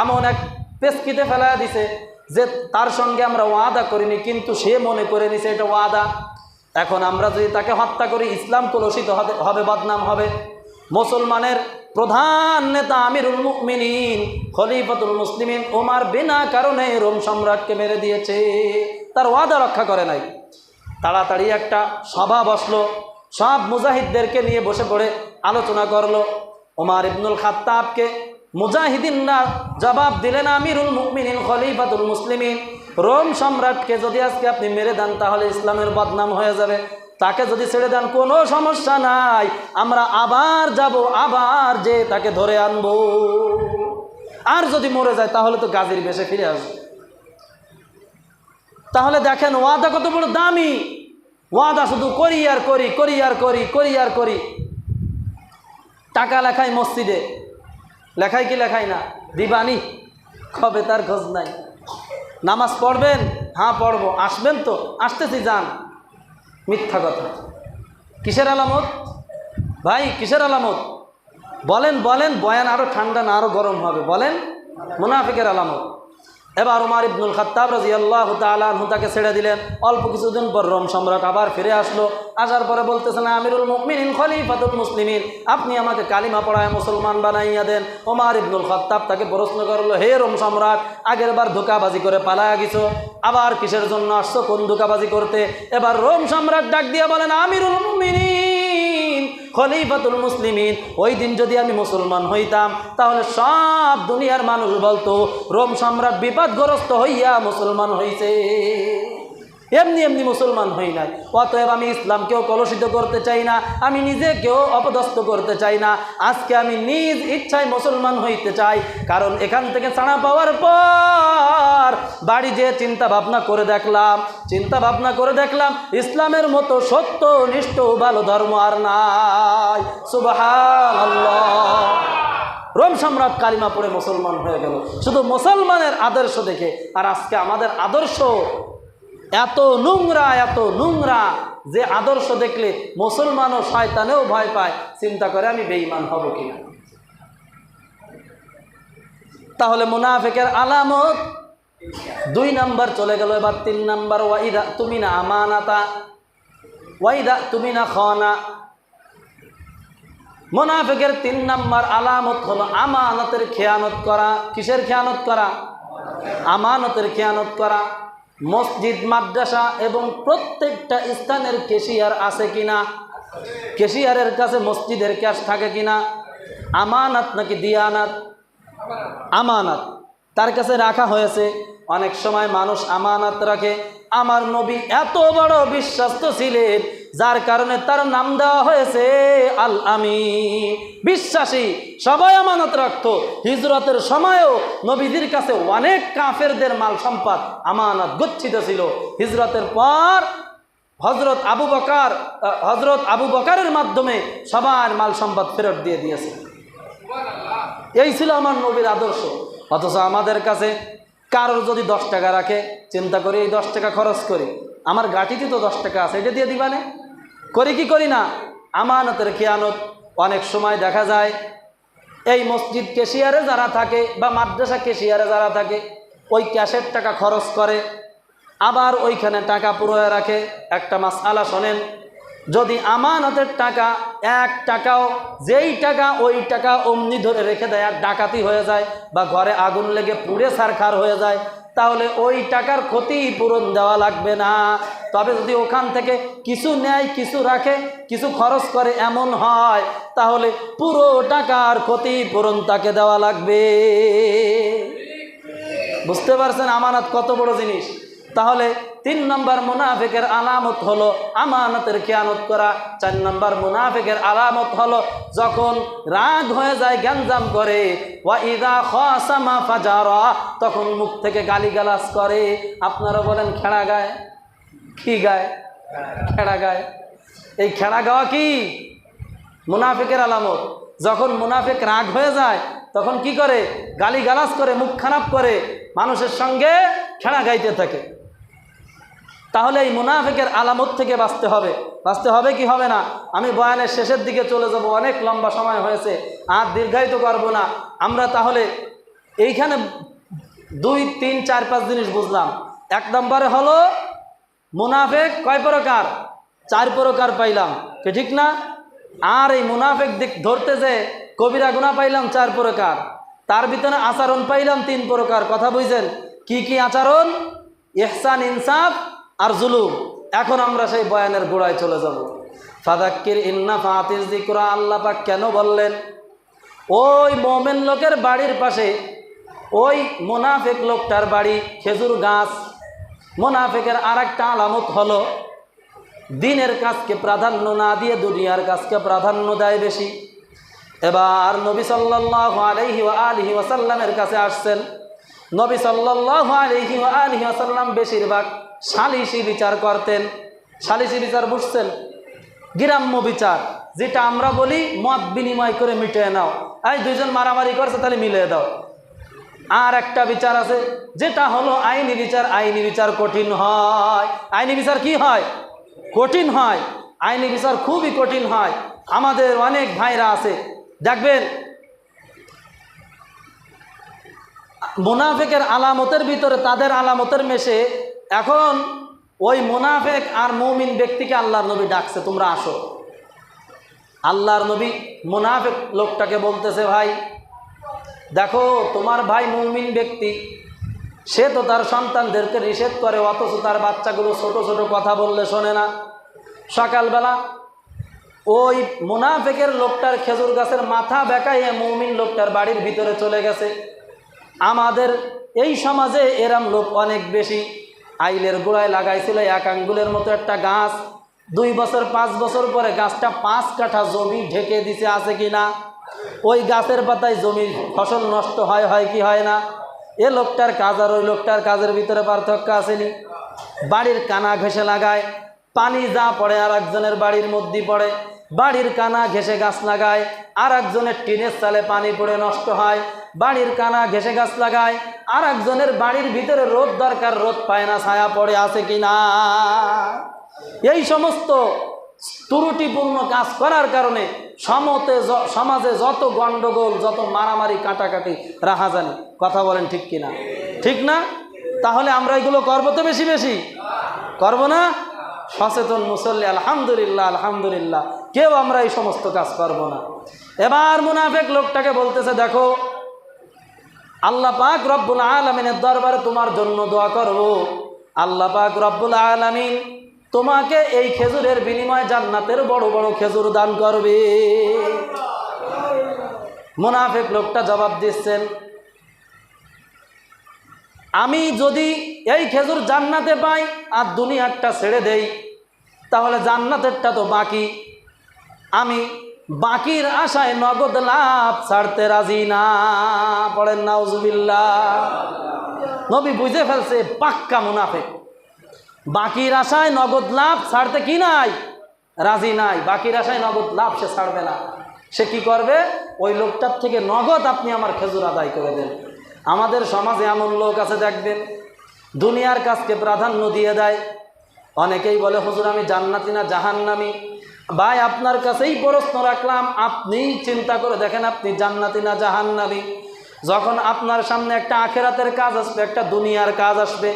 এমন এক পেস্কিতে ফেলা দিছে যে তার সঙ্গে আমরা ওয়াদা করিনি, কিন্তু সে মনে করে নিছে এটা ওয়াদা। এখন আমরা যদি তাকে হত্যা করি ইসলাম কলুষিত হবে, বদনাম হবে। মুসলমানের প্রধান নেতা আমিরুল মুমিনিন খলিফাতুল মুসলিমিন ওমর বিনা কারণে রোম সম্রাটকে মেরে দিয়েছে, তার ওয়াদা রক্ষা করে নাই। তাড়াতাড়ি একটা সভা বসলো, সব মুজাহিদদেরকে নিয়ে বসে পড়ে আলোচনা করলো। ওমর ইবনুল খাত্তাবকে মুজাহিদিনরা জবাব দিলেন আমিরুল মুমিনিন খলিফাতুল মুসলিমিন, রোম সম্রাটকে যদি আজকে আপনি মেরে দেন তাহলে ইসলামের বদনাম হয়ে যাবে। তাকে যদি ছেড়ে দেন কোনো সমস্যা নাই, আমরা আবার যাব, আবার যে তাকে ধরে আনবো। আর যদি মরে যায় তাহলে তো গাজীর বেশে ফিরে আসবে। তাহলে দেখেন ওয়াদা কত বড় দামি। ওয়াদা শুধু করি আর করি, করি আর করি, করি আর করি। টাকা লেখাই মসজিদে, লেখাই কি লেখাই না? দিবানি কবে তার খোঁজ নাই। নামাজ পড়বেন? হ্যাঁ পড়বো। আসবেন তো? আসতেছি, যান। মিথ্যা কথা। কিসের আলামত ভাই? কিসের আলামত? বলেন বলেন, বয়ান আরো ঠান্ডা না আরো গরম হবে? বলেন মুনাফিকের আলামত। এবার উমর ইবনুল খাত্তাব রাদিয়াল্লাহু তাআলা আনহু তাকে ছেড়ে দিলেন। অল্প কিছুদিন পর রোম সম্রাট আবার ফিরে আসলো। আসার পরে বলতেছেন, আমিরুল মুমিনিন খলিফাতুল মুসলিমিন, আপনি আমাকে কালিমা পড়ায় মুসলমান বানাইয়া দেন। উমর ইবনুল খাত্তাব তাকে প্রশ্ন করলো, হে রোম সম্রাট, আগের বার ধোঁকাবাজি করে পালায়া গেছো, আবার কিসের জন্য আসছো, কোন ধোঁকাবাজি করতে? এবার রোম সম্রাট ডাক দিয়ে বলেন, আমিরুল মুমিনিন খলিফাতুল মুসলিমিন, ওই দিন যদি আমি মুসলমান হইতাম তাহলে সব দুনিয়ার মানুষ বলতো রোম সম্রাট বিপদগ্রস্ত হইয়া মুসলমান হইছে, এমনি এমনি মুসলমান হই নাই। অতএব আমি ইসলামকেও কলুষিত করতে চাই না, আমি নিজেকেও অপদস্থ করতে চাই না। আজকে আমি নিজ ইচ্ছায় মুসলমান হইতে চাই, কারণ এখান থেকে ছাড়া পাওয়ার পর বাড়ি যে চিন্তা ভাবনা করে দেখলাম ইসলামের মতো সত্য নিষ্ঠ ভালো ধর্ম আর নাই। সুবহানাল্লাহ। রোম সম্রাট কালিমা পড়ে মুসলমান হয়ে গেল শুধু মুসলমানের আদর্শ দেখে। আর আজকে আমাদের আদর্শ এত নোংরা যে আদর্শ দেখলে মুসলমান ও শয়তানেও ভয় পায়, চিন্তা করে আমি বেঈমান হব কিনা। তাহলে মুনাফিকের আলামত 2 নাম্বার চলে গেল। এবার 3 নাম্বার, ওয়াইদা তুমিনা আমানাতা ওয়াইদা তুমিনা খানা। মুনাফিকের 3 নাম্বার আলামত হলো আমানতের খেয়ানত করা। কিসের খেয়ানত করা? আমানতের খেয়ানত করা। মসজিদ, মাদ্রাসা এবং প্রত্যেকটা স্থানের ক্যাশিয়ার আছে কিনা, ক্যাশিয়ারের কাছে মসজিদের ক্যাশ থাকে কিনা, আমানত নাকি দিয়ানাত? আমানত তার কাছে রাখা হয়েছে। অনেক সময় মানুষ আমানত রাখে। আমার নবী এত বড় বিশ্বস্ত ছিলেন, যার কারণে তার নাম দেওয়া হয়েছে আল আমিন, বিশ্বাসী। সবাই আমানত রাখতো। হিজরতের সময়ও নবীদের কাছে অনেক কাফেরদের মাল সম্পদ আমানত গচ্ছিত ছিল। হিজরতের পর হজরত আবু বকরের মাধ্যমে সবার মাল সম্পদ ফেরত দিয়ে দিয়েছে। এই ছিল আমার নবীর আদর্শ। অথচ আমাদের কাছে কারোর যদি 10 টাকা রাখে, চিন্তা করি এই 10 টাকা খরচ করি, আমার গাটিতে তো 10 টাকা আছে, এটা দিয়ে দিবানে, করি কি করি না? আমানতের খেয়ানত। অনেক সময় দেখা যায় এই মসজিদ ক্যাশিয়ারে যারা থাকে বা মাদ্রাসা ক্যাশিয়ারে যারা থাকে, ওই ক্যাশের টাকা খরচ করে, আবার ওইখানে টাকা পুরোয় রাখে। একটা মাসআলা শোনেন, যদি আমানতের টাকা 1 টাকাও, যেই টাকা ওই টাকা অমনি ধরে রেখে দেয় আর ডাকাতি হয়ে যায় বা ঘরে আগুন লেগে পুড়ে ছারখার হয়ে যায়, তাহলে ওই টাকার ক্ষতিপূরণ দেওয়া লাগবে না। তবে যদি ওখান থেকে কিছু নেয়, কিছু রাখে, কিছু খরচ করে, এমন হয়, তাহলে পুরো টাকার ক্ষতিপূরণ তাকে দেওয়া লাগবে। বুঝতে পারছেন আমানত কত বড় জিনিস? তাহলে 3 নম্বর মুনাফিকের আলামত হলো আমানতের খেয়ানত করা। 4 নম্বর মুনাফিকের আলামত হলো যখন রাগ হয়ে যায়, গ্যাঞ্জাম করে, ওয়া ইযা খাসামা ফাজারা, তখন মুখ থেকে গালিগালাজ করে। আপনারা বলেন খেড়া গায়, কি গায়? খেড়া গায়। এই খেড়া গাওয়া কি? মুনাফিকের আলামত। যখন মুনাফিক রাগ হয়ে যায় তখন কি করে? গালিগালাজ করে, মুখ খারাপ করে, মানুষের সঙ্গে খেড়া গাইতে থাকে। তাহলে এই মুনাফিকের আলামত থেকে বাঁচতে হবে কি হবে না? আমি বয়ানের শেষের দিকে চলে যাব, অনেক লম্বা সময় হয়েছে, আর দীর্ঘায়িত করবো না। আমরা তাহলে এইখানে 2, 3, 4, 5 জিনিস বুঝলাম। 1 নম্বরে হলো মুনাফিক কয় প্রকার? 4 প্রকার পাইলাম, ঠিক না? আর এই মুনাফিক দিক ধরতে যে কবিরা গুনাহ পাইলাম 4 প্রকার, তার ভিতরে আচরণ পাইলাম 3 প্রকার। কথা বুঝছেন? কি কি আচরণ? ইহসান, ইনসাফ আর জুলুম। এখন আমরা সেই বয়ানের গোড়ায় চলে যাব। ফাযাক্কির ইন্না ফাতিজ যিকরা, আল্লাহ পাক কেন বললেন? ওই মুমিন লোকের বাড়ির পাশে ওই মুনাফিক লোকটার বাড়ি খেজুর গাছ। মুনাফিকের আরেকটা আলামত হলো দিনের কাজকে প্রাধান্য না দিয়ে দুনিয়ার কাজকে প্রাধান্য দেয় বেশি। এবার নবী সাল্লাল্লাহু আলাইহি ওয়া আলিহি ওয়াসাল্লামের কাছে আসছেন। নবী সাল্লাল্লাহু আলাইহি ওয়া আলিহি ওয়াসাল্লাম বেশিরভাগ সালিসি বিচার করতেন। সালিসি বিচার বুঝছেন? গ্রাম্য বিচার, যেটা আমরা বলি মত বিনিময় করে মিটিয়ে নাও। এই 2 জন মারামারি করছে, তাহলে মিলিয়ে দাও। আর একটা বিচার আছে যেটা হলো আইনি বিচার। আইনি বিচার কঠিন হয়। আইনি বিচার কি হয়? কঠিন হয়। আইনি বিচার খুবই কঠিন হয়। আমাদের অনেক ভাইরা আছে, দেখবেন মুনাফিকের আলামতের ভিতরে তাদের আলামতের মেশে এখন ওই মুনাফিক আর মুমিন ব্যক্তিকে আল্লাহর নবী ডাকছে, তোমরা আসো। আল্লাহর নবী মুনাফিক লোকটাকে বলতেছে, ভাই দেখো তোমার ভাই মুমিন ব্যক্তি, সে তো তার সন্তানদেরকে নিষেধ করে, অথচ তার বাচ্চাগুলো ছোট ছোট কথা বললে শোনে না। সকালবেলা ওই মুনাফিকের লোকটার খেজুর গাছের মাথা বেঁকাইয়ে মুমিন লোকটার বাড়ির ভিতরে চলে গেছে। আমাদের এই সমাজে এরম লোক অনেক বেশি। আইলের গোড়ায় লাগাইছিল এক আঙ্গুলের মতো একটা গাছ, 2 বছর 5 বছর পরে গাছটা 5 কাঠা জমি ঢেকে দিছে, আছে কি না? ওই গাছের পাতায় জমির ফসল নষ্ট হয় কি হয় না? এ লোকটার কাজ আর ওই লোকটার কাজের ভিতরে পার্থক্য আসেনি। বাড়ির কানা ঘেঁষে লাগায়, পানি যা পড়ে আর একজনের বাড়ির মধ্যে পড়ে। বাড়ির কানা ঘেঁষে গাছ লাগায়, আর একজনের টিনের চালে পানি পড়ে নষ্ট হয়। বাড়ির কানা ঘেঁষে গাছ লাগায়, আর একজনের বাড়ির ভিতরে রোদ দরকার, রোদ পায় না, ছায়া পড়ে, আছে কি না? এই সমস্ত ত্রুটিপূর্ণ কাজ করার কারণে সমাজে যত গণ্ডগোল, যত মারামারি, কাটাকাটি, রাহাজানি, কথা বলেন ঠিক কিনা? ঠিক না? তাহলে আমরা এগুলো করবো তো বেশি বেশি করবো না? সচেতন মুসল্লি আলহামদুলিল্লাহ, আলহামদুলিল্লাহ, কেউ আমরা এই সমস্ত কাজ করবো না। এবার মুনাফিক লোকটাকে বলতেছে, দেখো আল্লাহ পাক রব্বুল আলামিনের দরবারে তোমার জন্য দোয়া করব, আল্লাহ পাক রব্বুল আলামিন তোমাকে এই খেজুরের বিনিময়ে জান্নাতের বড় বড় খেজুর দান করবে। মুনাফিক লোকটা জবাব দিচ্ছেন, আমি যদি এই খেজুর জান্নাতে পাই আর দুনিয়ারটা ছেড়ে দেই, তাহলে জান্নাতেরটা তো বাকি, আমি বাকির আশায় নগদ লাভ ছাড়তে রাজি না। পড়েন নাউজুবিল্লাহ। নবী বুঝে ফেলছে পাক্কা মুনাফিক, বাকির আশায় নগদ লাভ ছাড়তে কি নাই, রাজি নাই। বাকির আশায় নগদ লাভ সে ছাড়বে না। সে কি করবে? ওই লোকটার থেকে নগদ আপনি আমার খেজুর আদায় করে দেন। আমাদের সমাজে এমন লোক আছে দেখবেন, দুনিয়ার কাজকে প্রাধান্য দিয়ে দেয়। অনেকেই বলে, হুজুর আমি জান্নাতি না জাহান্নামী। ভাই আপনার কাছেই প্রশ্ন রাখলাম, আপনি চিন্তা করে দেখেন আপনি জান্নাতি না জাহান্নামী। যখন আপনার সামনে একটা আখেরাতের কাজ আসবে, একটা দুনিয়ার কাজ আসবে,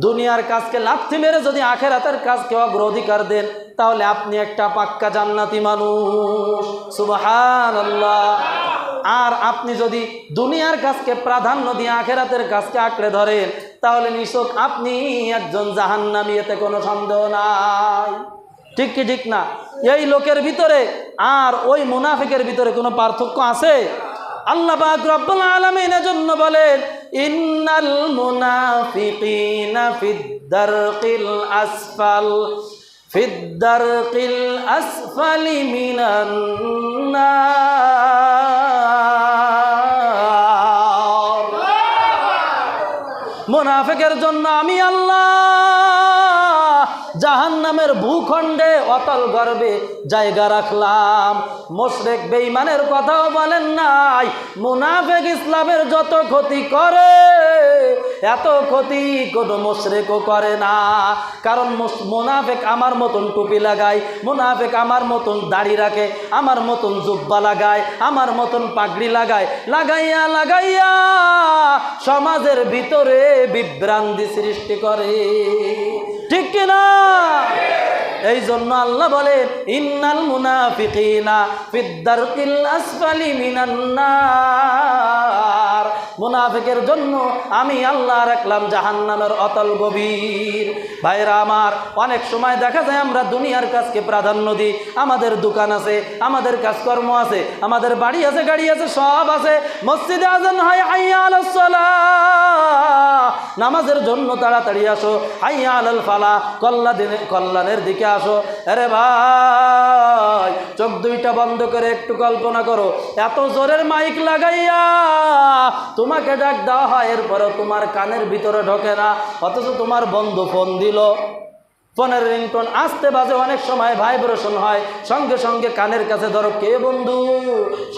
দুনিয়ার কাজকে লাথি মেরে যদি আখেরাতের কাজকে অগ্রাধিকার দেন, তাহলে আপনি একটা পাক্কা জান্নাতি মানুষ। সুবহানাল্লাহ। আর আপনি যদি দুনিয়ার কাজকে প্রাধান্য দিয়ে আখেরাতের কাজকে আঁকড়ে ধরেন, তাহলে নিশ্চয় আপনি একজন জাহান্নামী, এতে কোনো সন্দেহ নাই। ঠিক কি ঠিক না? এই লোকের ভিতরে আর ওই মুনাফিকের ভিতরে কোনো পার্থক্য আছে? আল্লাহ পাক রব্বুল আলামিন এজন্য বলেন, ইন্নাল মুনাফিকিনা ফিদ-দারকিল আসফালি মিনান নার। মুনাফিকের জন্য আমি আল্লাহ জাহান্নামের ভূখণ্ডে অতল গর্বে জায়গা রাখলাম। মুশরিক বেঈমানের কথাও বলেন নাই, মুনাফিক ইসলামের যত ক্ষতি করে এত ক্ষতি কোনো মুশরিকও করে না। কারণ মুনাফিক আমার মতন টুপি লাগায়, মুনাফিক আমার মতন দাড়ি রাখে, আমার মতন জুব্বা লাগায়, আমার মতন পাগড়ি লাগায়, লাগাইয়া লাগাইয়া সমাজের ভিতরে বিভ্রান্তি সৃষ্টি করে। ঠিক কিনা? এই জন্য আল্লাহ বলেন, ইন্নাল মুনাফিকিনা ফিদ-দারকিল আসফালি মিনান নার। মুনাফিকের জন্য আমি আল্লাহ রাখলাম জাহান্নামের অতল গভীর। ভাইরা আমার, অনেক সময় দেখা যায় আমরা দুনিয়ার কাজকে প্রাধান্য দিই। আমাদের দোকান আছে, আমাদের কাজকর্ম আছে, আমাদের বাড়ি আছে, গাড়ি আছে, সব আছে। মসজিদে আযান হয়, হাইয়া আলাস সালাহ, নামাজের জন্য তাড়াতাড়ি আসো, হাইয়া আলাল ফালাহ, কল্যাণের দিকে আসো। আরে ভাই, চোখ দুইটা বন্ধ করে একটু কল্পনা করো, এত জোরের মাইক লাগাইয়া তোমাকে ডাক দেওয়া হয়, এরপরে তোমার কানের ভিতরে ঢোকে না, অথচ তোমার বন্ধু ফোন দিল, ফোনের রিংটোন আসতে বাজে, অনেক সময় ভাইব্রেশন হয়, সঙ্গে সঙ্গে কানের কাছে ধরো, কে বন্ধু,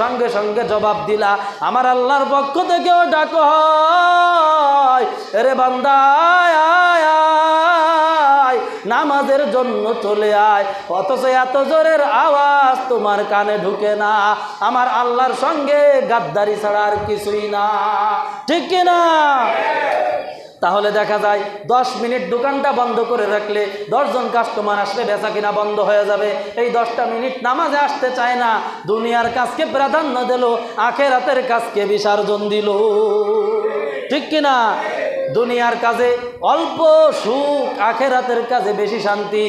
সঙ্গে সঙ্গে জবাব দিলা, আমার আল্লাহর পক্ষ থেকেও ডাক হয়, আরে বান্দা আয়, নামাজের জন্য চলে আয়, অথচ এত জোরের আওয়াজ তোমার কানে ঢুকে না। আমার আল্লাহর সঙ্গে গাদ্দারি ছাড়া আর কিছুই না। ঠিক কিনা? তাহলে দেখা যায় 10 মিনিট দোকানটা বন্ধ করে রাখলে 10 জন কাস্টমার আসলে বেচা কিনা বন্ধ হয়ে যাবে। এই 10টা মিনিট নামাজে আসতে চায় না, দুনিয়ার কাজকে প্রাধান্য দিল, আখেরাতের কাজকে বিসর্জন দিল। ঠিক কিনা? দুনিয়ার কাজে অল্প সুখ, আখেরাতের কাজে বেশি শান্তি।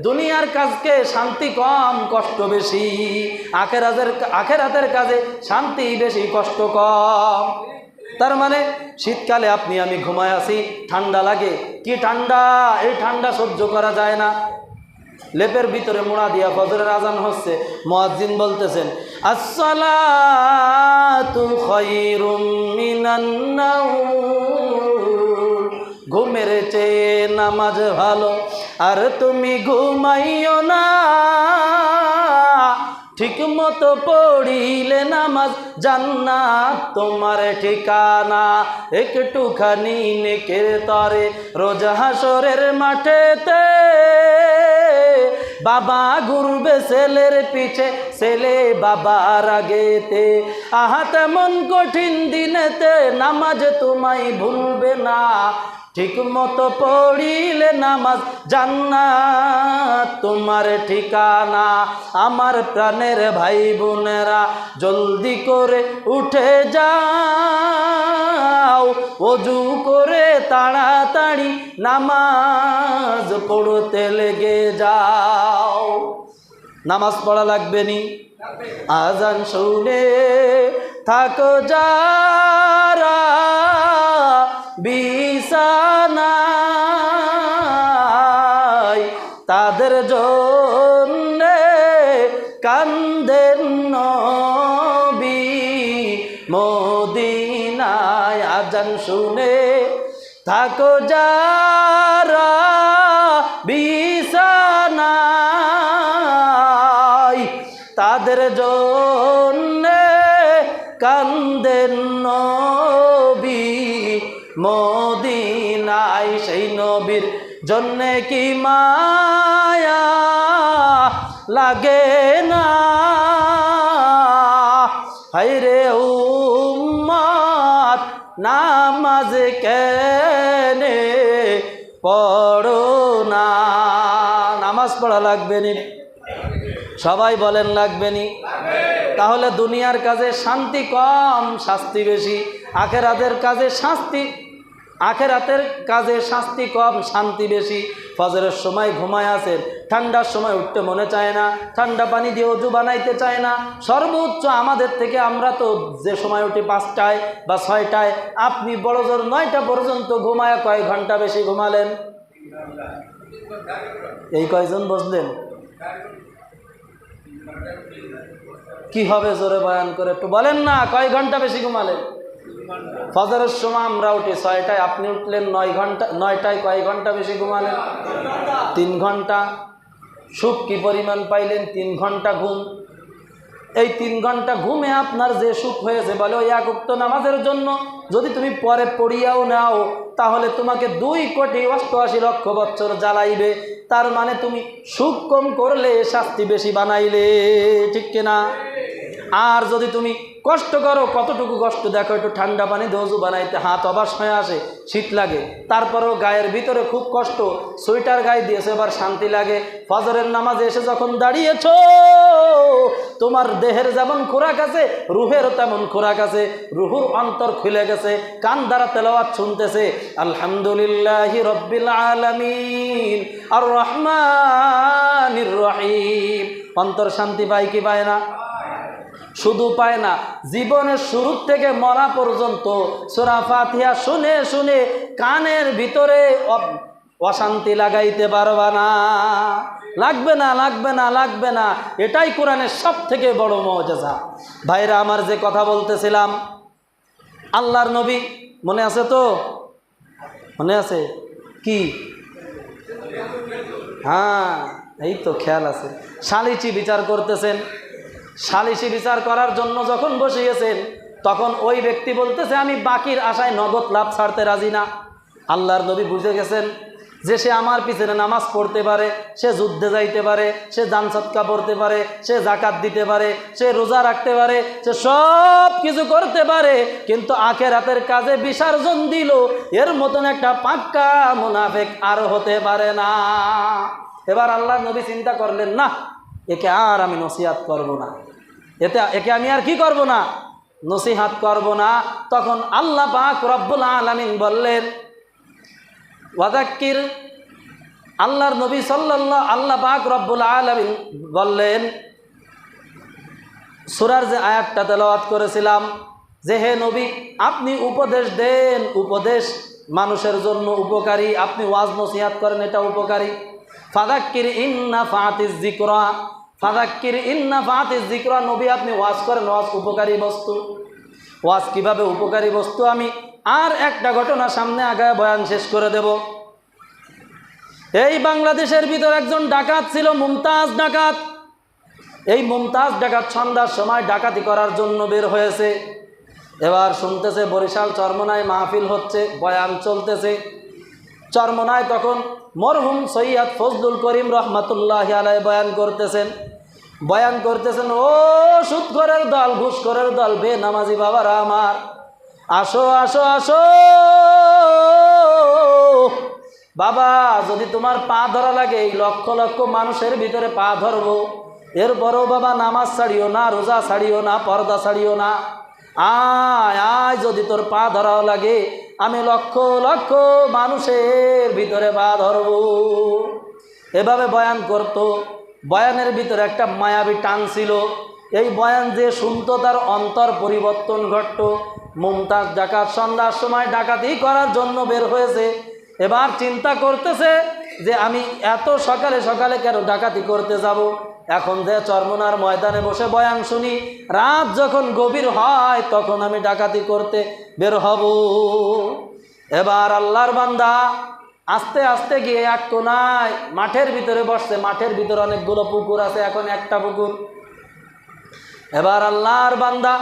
দুনিয়ার কাজকে শান্তি কম, কষ্ট বেশি। আখেরাতের কাজে শান্তি বেশি, কষ্ট কম। তার মানে শীতকালে আপনি আমি ঘুমায় আছি, ঠান্ডা লাগে, কি ঠান্ডা! এই ঠান্ডা সহ্য করা যায় না। লেপের ভিতরে মোড়া দিয়া ফজরের আজান হচ্ছে, মুয়াজ্জিন বলতেছেন আসসালাতু খায়রুম মিনান নাওম, ঘুমের চেয়ে নামাজ ভালো, আর তুমি ঘুমাইও না। ঠিক মতো পড়িলে নামাজ জান্নাত তোমার ঠিকানা। একটুখানি নেকের তরে রোজ হাসরের মাঠেতে, বাবা ঘুরবে ছেলের পিছে, ছেলে বাবার আগেতে। আহা তেমন কঠিন দিনেতে নামাজ তোমায় ভুলবে না। ঠিক মতো পড়িলে নামাজ জান্নাত তোমার ঠিকানা। আমার প্রাণের ভাই বোনেরা জলদি করে উঠে যাও, ওযু করে তাড়াতাড়ি নামাজ পড়তে লেগে যাও। নামাজ পড়া লাগবে নি? আজান শুনে থাকো যারা বিছানায়, তাদের জন্য কান্দেন নবী মদিনায়। আজান শুনে থাকো যারা বিছানায়, তাদের জন্য কান্দেন নবী মদিনায়। সেই নবীর জন্যে কি মায়া লাগে না? হায়রে উম্মত নামাজ কেনে পড়ো না? নামাজ পড়া লাগবে নি? সবাই বলেন লাগবে নি? তাহলে দুনিয়ার কাজে শান্তি কম, শাস্তি বেশি। আখেরাতের কাজে শাস্তি কম, শান্তি বেশি। ফজরের সময় ঘুমায় আছেন, ঠান্ডার সময় উঠতে মনে চায় না, ঠান্ডা পানি দিয়ে ওযু বানাইতে চায় না। সর্বোচ্চ আমাদের থেকে আমরা তো যে সময় উঠি 5টায় বা 6টায়, আপনি বড় জোর 9টা পর্যন্ত ঘুমায় কয় ঘন্টা বেশি ঘুমালেন? এই কয়জন বসলেন? কি হবে জোরে বয়ান করে একটু বলেন না, কয় ঘন্টা বেশি ঘুমালেন? ফজরের সময় আমরা উঠি 6টায়, আপনি উঠলেন 9 ঘন্টা, 9টায় কয় ঘন্টা বেশি ঘুমালেন? 3 ঘন্টা। সুখ কি পরিমাণ পাইলেন? 3 ঘন্টা ঘুম। এই 3 ঘন্টা ঘুমে আপনার যে সুখ হয়েছে, বলে ওই 1 ওয়াক্ত নামাজের জন্য যদি তুমি পরে পড়িয়াও নাও, তাহলে তোমাকে 2,88,00,000 বছর জ্বালাইবে। তার মানে তুমি সুখ কম করলে শাস্তি বেশি বানাইলে। ঠিক কিনা? আর যদি তুমি কষ্ট করো, কতটুকু কষ্ট দেখো, একটু ঠান্ডা পানি ওযু বানাইতে হাত অবাস হয়ে আসে, শীত লাগে, তারপরেও গায়ের ভিতরে খুব কষ্ট, সোয়েটার গায়ে দিয়েছে, এবার শান্তি লাগে। ফজরের নামাজে এসে যখন দাঁড়িয়েছ, তোমার দেহের যেমন খোরাক আছে, রুহেরও তেমন খোরাক আছে। রুহুর অন্তর খুলে গেছে, কান দ্বারা তেলাওয়াত শুনতেছে, আলহামদুলিল্লাহি রাব্বিল আলামিন আর রহমানির রহিম। অন্তর শান্তি পায় কি পায় না? শুধু পায় না, জীবনের শুরু থেকে মরা পর্যন্ত সূরা ফাতিহা শুনে শুনে কানের ভিতরে অশান্তি লাগাইতে পারবা না। লাগবে না, লাগবে না, লাগবে না। এটাই কোরআনের সব থেকে বড় মুআজিজা। ভাইরা আমার, যে কথা বলতেছিলাম, আল্লাহর নবী, মনে আছে তো? মনে আছে কি? হ্যাঁ, এই তো খেয়াল আছে। সালিসি বিচার করতেছেন। সালিসি বিচার করার জন্য যখন বসিয়েছেন, তখন ওই ব্যক্তি বলতেছে, আমি বাকির আশায় নগদ লাভ ছাড়তে রাজি না। আল্লাহর নবী বুঝে গেছেন যে সে আমার পিছনে নামাজ পড়তে পারে, সে যুদ্ধে যাইতে পারে, সে দান সদকা পড়তে পারে, সে যাকাত দিতে পারে, সে রোজা রাখতে পারে, সে সব কিছু করতে পারে, কিন্তু আখিরাতের কাজে বিসর্জন দিল, এর মতন একটা পাক্কা মুনাফিক আর হতে পারে না। এবার আল্লাহর নবী চিন্তা করলেন, না, একে আর আমি নসিহত করব না, একে আমি আর কি করব না, নসিহত করব না। তখন আল্লাহ পাক রব্বুল আলামিন বললেন, ওয়াযাক্কির, আল্লাহর নবী সাল্লাল্লাহু, আল্লাহ পাক রব্বুল আলামিন বললেন, সূরার যে আয়াতটা তেলাওয়াত করেছিলাম, যে হে নবী আপনি উপদেশ দেন, উপদেশ মানুষের জন্য উপকারী, আপনি ওয়াজ নসিহত করেন, এটা উপকারী। ফাযাক্কির ইন্না ফাতিজ যিকরা, ফাযাক্কির ইন্না ফাতিজ যিকরা, নবী আপনি ওয়াজ করেন, ওয়াজ উপকারী বস্তু। ওয়াজ কিভাবে উপকারী বস্তু, আমি আর একটা ঘটনা সামনে আগায় বয়ান শেষ করে দেব। এই বাংলাদেশের ভিতর একজন ডাকাত ছিল, মুমতাজ ডাকাত। এই মুমতাজ ডাকাত সন্ধ্যার সময় ডাকাতি করার জন্য বের হয়েছে। এবার শুনতেছে বরিশাল চরমনায় মাহফিল হচ্ছে, বয়ান চলতেছে। চরমনায় তখন মরহুম সৈয়দ ফজলুল করিম রহমাতুল্লাহি আলাইহি বয়ান করতেছেন, ও সুদখোরের দল, ঘুষখোরের দল, বেনামাজি বাবারা আমার, আসো আসো আসো বাবা, যদি তোমার পা ধরা লাগে, এই লক্ষ লক্ষ মানুষের ভিতরে পা ধরবো, এরপরও বাবা নামাজ ছাড়িও না, রোজা ছাড়িও না, পর্দা ছাড়িও না, আয় আয়, যদি তোর পা ধরাও লাগে, আমি লক্ষ লক্ষ মানুষের ভিতরে পা ধরবো। এভাবে বয়ান করতো। বয়ানের ভিতরে একটা মায়াবী টান ছিল। এই বয়ান যে শুনতো তার অন্তর পরিবর্তন ঘটত। মুমতাজ ডাকাত সন্ধ্যার সময় ডাকাতি করার জন্য বের হয়েছে। এবার চিন্তা করতেছে যে আমি এত সকালে সকালে কেন ডাকাতি করতে যাব, এখন যে চরমনার ময়দানে বসে বয়ান শুনি, রাত যখন গভীর হয় তখন আমি ডাকাতি করতে বের হব। এবার আল্লাহর বান্দা আস্তে আস্তে গিয়ে এক কোনায় মাঠের ভিতরে বসছে। মাঠের ভিতরে অনেকগুলো পুকুর আছে, এখন একটা পুকুর। এবার আল্লাহর বান্দা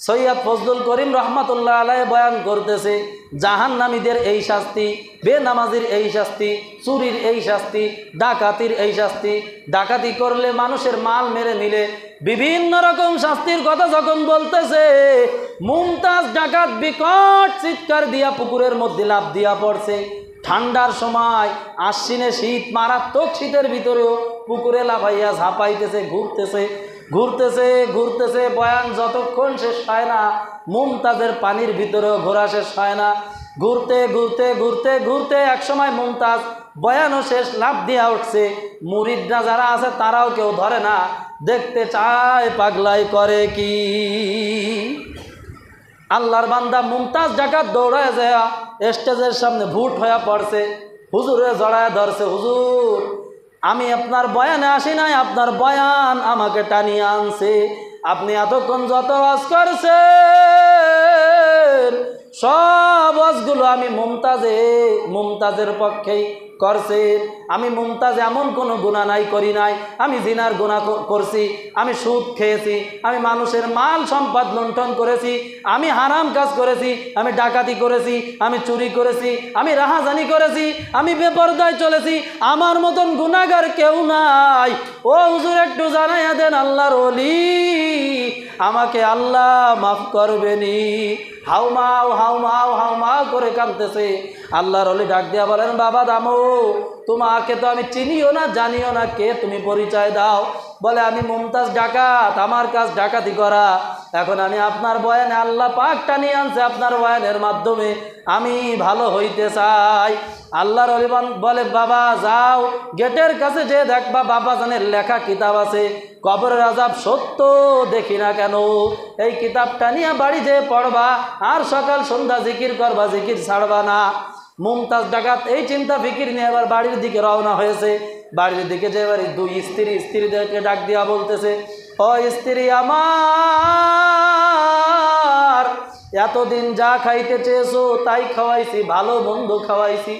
সৈয়দ ফজলুল করিম রহমাতুল্লাহ আলাইহি বয়ান করতেছে, জাহান্নামীদের এই শাস্তি, বেনামাজির এই শাস্তি, চুরির এই শাস্তি, ডাকাতির এই শাস্তি, ডাকাতি করলে মানুষের মাল মেরে নিলে বিভিন্ন রকম শাস্তির কথা যখন বলতেছে, মুমতাজ ডাকাত বিকট চিৎকার দিয়া পুকুরের মধ্যে লাফ দিয়া পড়ছে। ঠান্ডার সময়, আশ্বিনে শীত, মারাত্মক শীতের ভিতরেও পুকুরে লাফাইয়া ঝাঁপাইতেছে, ঘুরতেছে। বয়ান যতক্ষণ শেষ হয় না, মুমতাজের পানির ভিতরেও ঘোরা শেষ হয় না। ঘুরতে এক সময় মুমতাজ বয়ানও শেষ, লাফ দিয়া উঠছে। মুরিদরা যারা আছে তারাও কেউ ধরে না, দেখতে চায় পাগলাই করে কি। আল্লাহর বান্দা মুমতাজ ডাকাত দৌড়ায় যায় স্টেজের সামনে ভুট হয়ে পড়ছে, হুজুরে জড়ায় ধরছে, হুজুর আমি আপনার বয়ানে আসি নাই, আপনার বয়ান আমাকে টানিয়ে আনছে। আপনি এতক্ষণ যত ওয়াজ করছেন সব ওয়াজগুলো আমি মুমতাজের পক্ষেই করছেন। আমি মুমতাজ এমন কোনো গুনাহ করি নাই। আমি জিনার গুনাহ করছি, আমি সুদ খেয়েছি, আমি মানুষের মাল সম্পদ লুণ্ঠন করেছি, আমি হারাম কাজ করেছি, আমি ডাকাতি করেছি, আমি চুরি করেছি, আমি রাহাজানি করেছি, আমি বেপরদায় চলেছি। আমার মতন গুনাহগার কেউ নাই। ও হুজুর একটু জানাইয়া দেন, আল্লাহর ওলি আমাকে আল্লাহ মাফ করবেনি। হাউমাউ করে কাঁদতেছে। আল্লাহর ওলি ডাক দিয়া বলেন, বাবা দামো, তোমাকে তো আমি চিনিও না, জানিও না, কে তুমি, পরিচয় দাও। বলে আমি মুমতাজ ডাকাত, আমার কাজ ডাকাতি করা। এখন আমি আপনার বয়ানে, আল্লাহ পাক টানিয়ে আনছে আপনার বয়ানের মাধ্যমে, আমি ভালো হইতে চাই। আল্লাহর ওলি বলে, বাবা যাও, গেটের কাছে যে দেখবা বাবা জানের লেখা কিতাব আছে, কবরের আযাব সত্য দেখি না কেন, এই কিতাবটা নিয়ে বাড়ি যেয়ে পড়বা, আর সকাল সন্ধ্যা জিকির করবা, জিকির ছাড়বা না। মুমতাজ ডাকাত এই চিন্তা ফিকির নিয়ে এবার বাড়ির দিকে রওনা হয়েছে। বাড়ির দিকে যে এবার দুই স্ত্রীদেরকে ডাক দিয়া বলতেছে, ও স্ত্রী আমার, এতদিন যা খাইতে চেয়েছো তাই খাওয়াইছি, ভালো মন্দ খাওয়াইছি,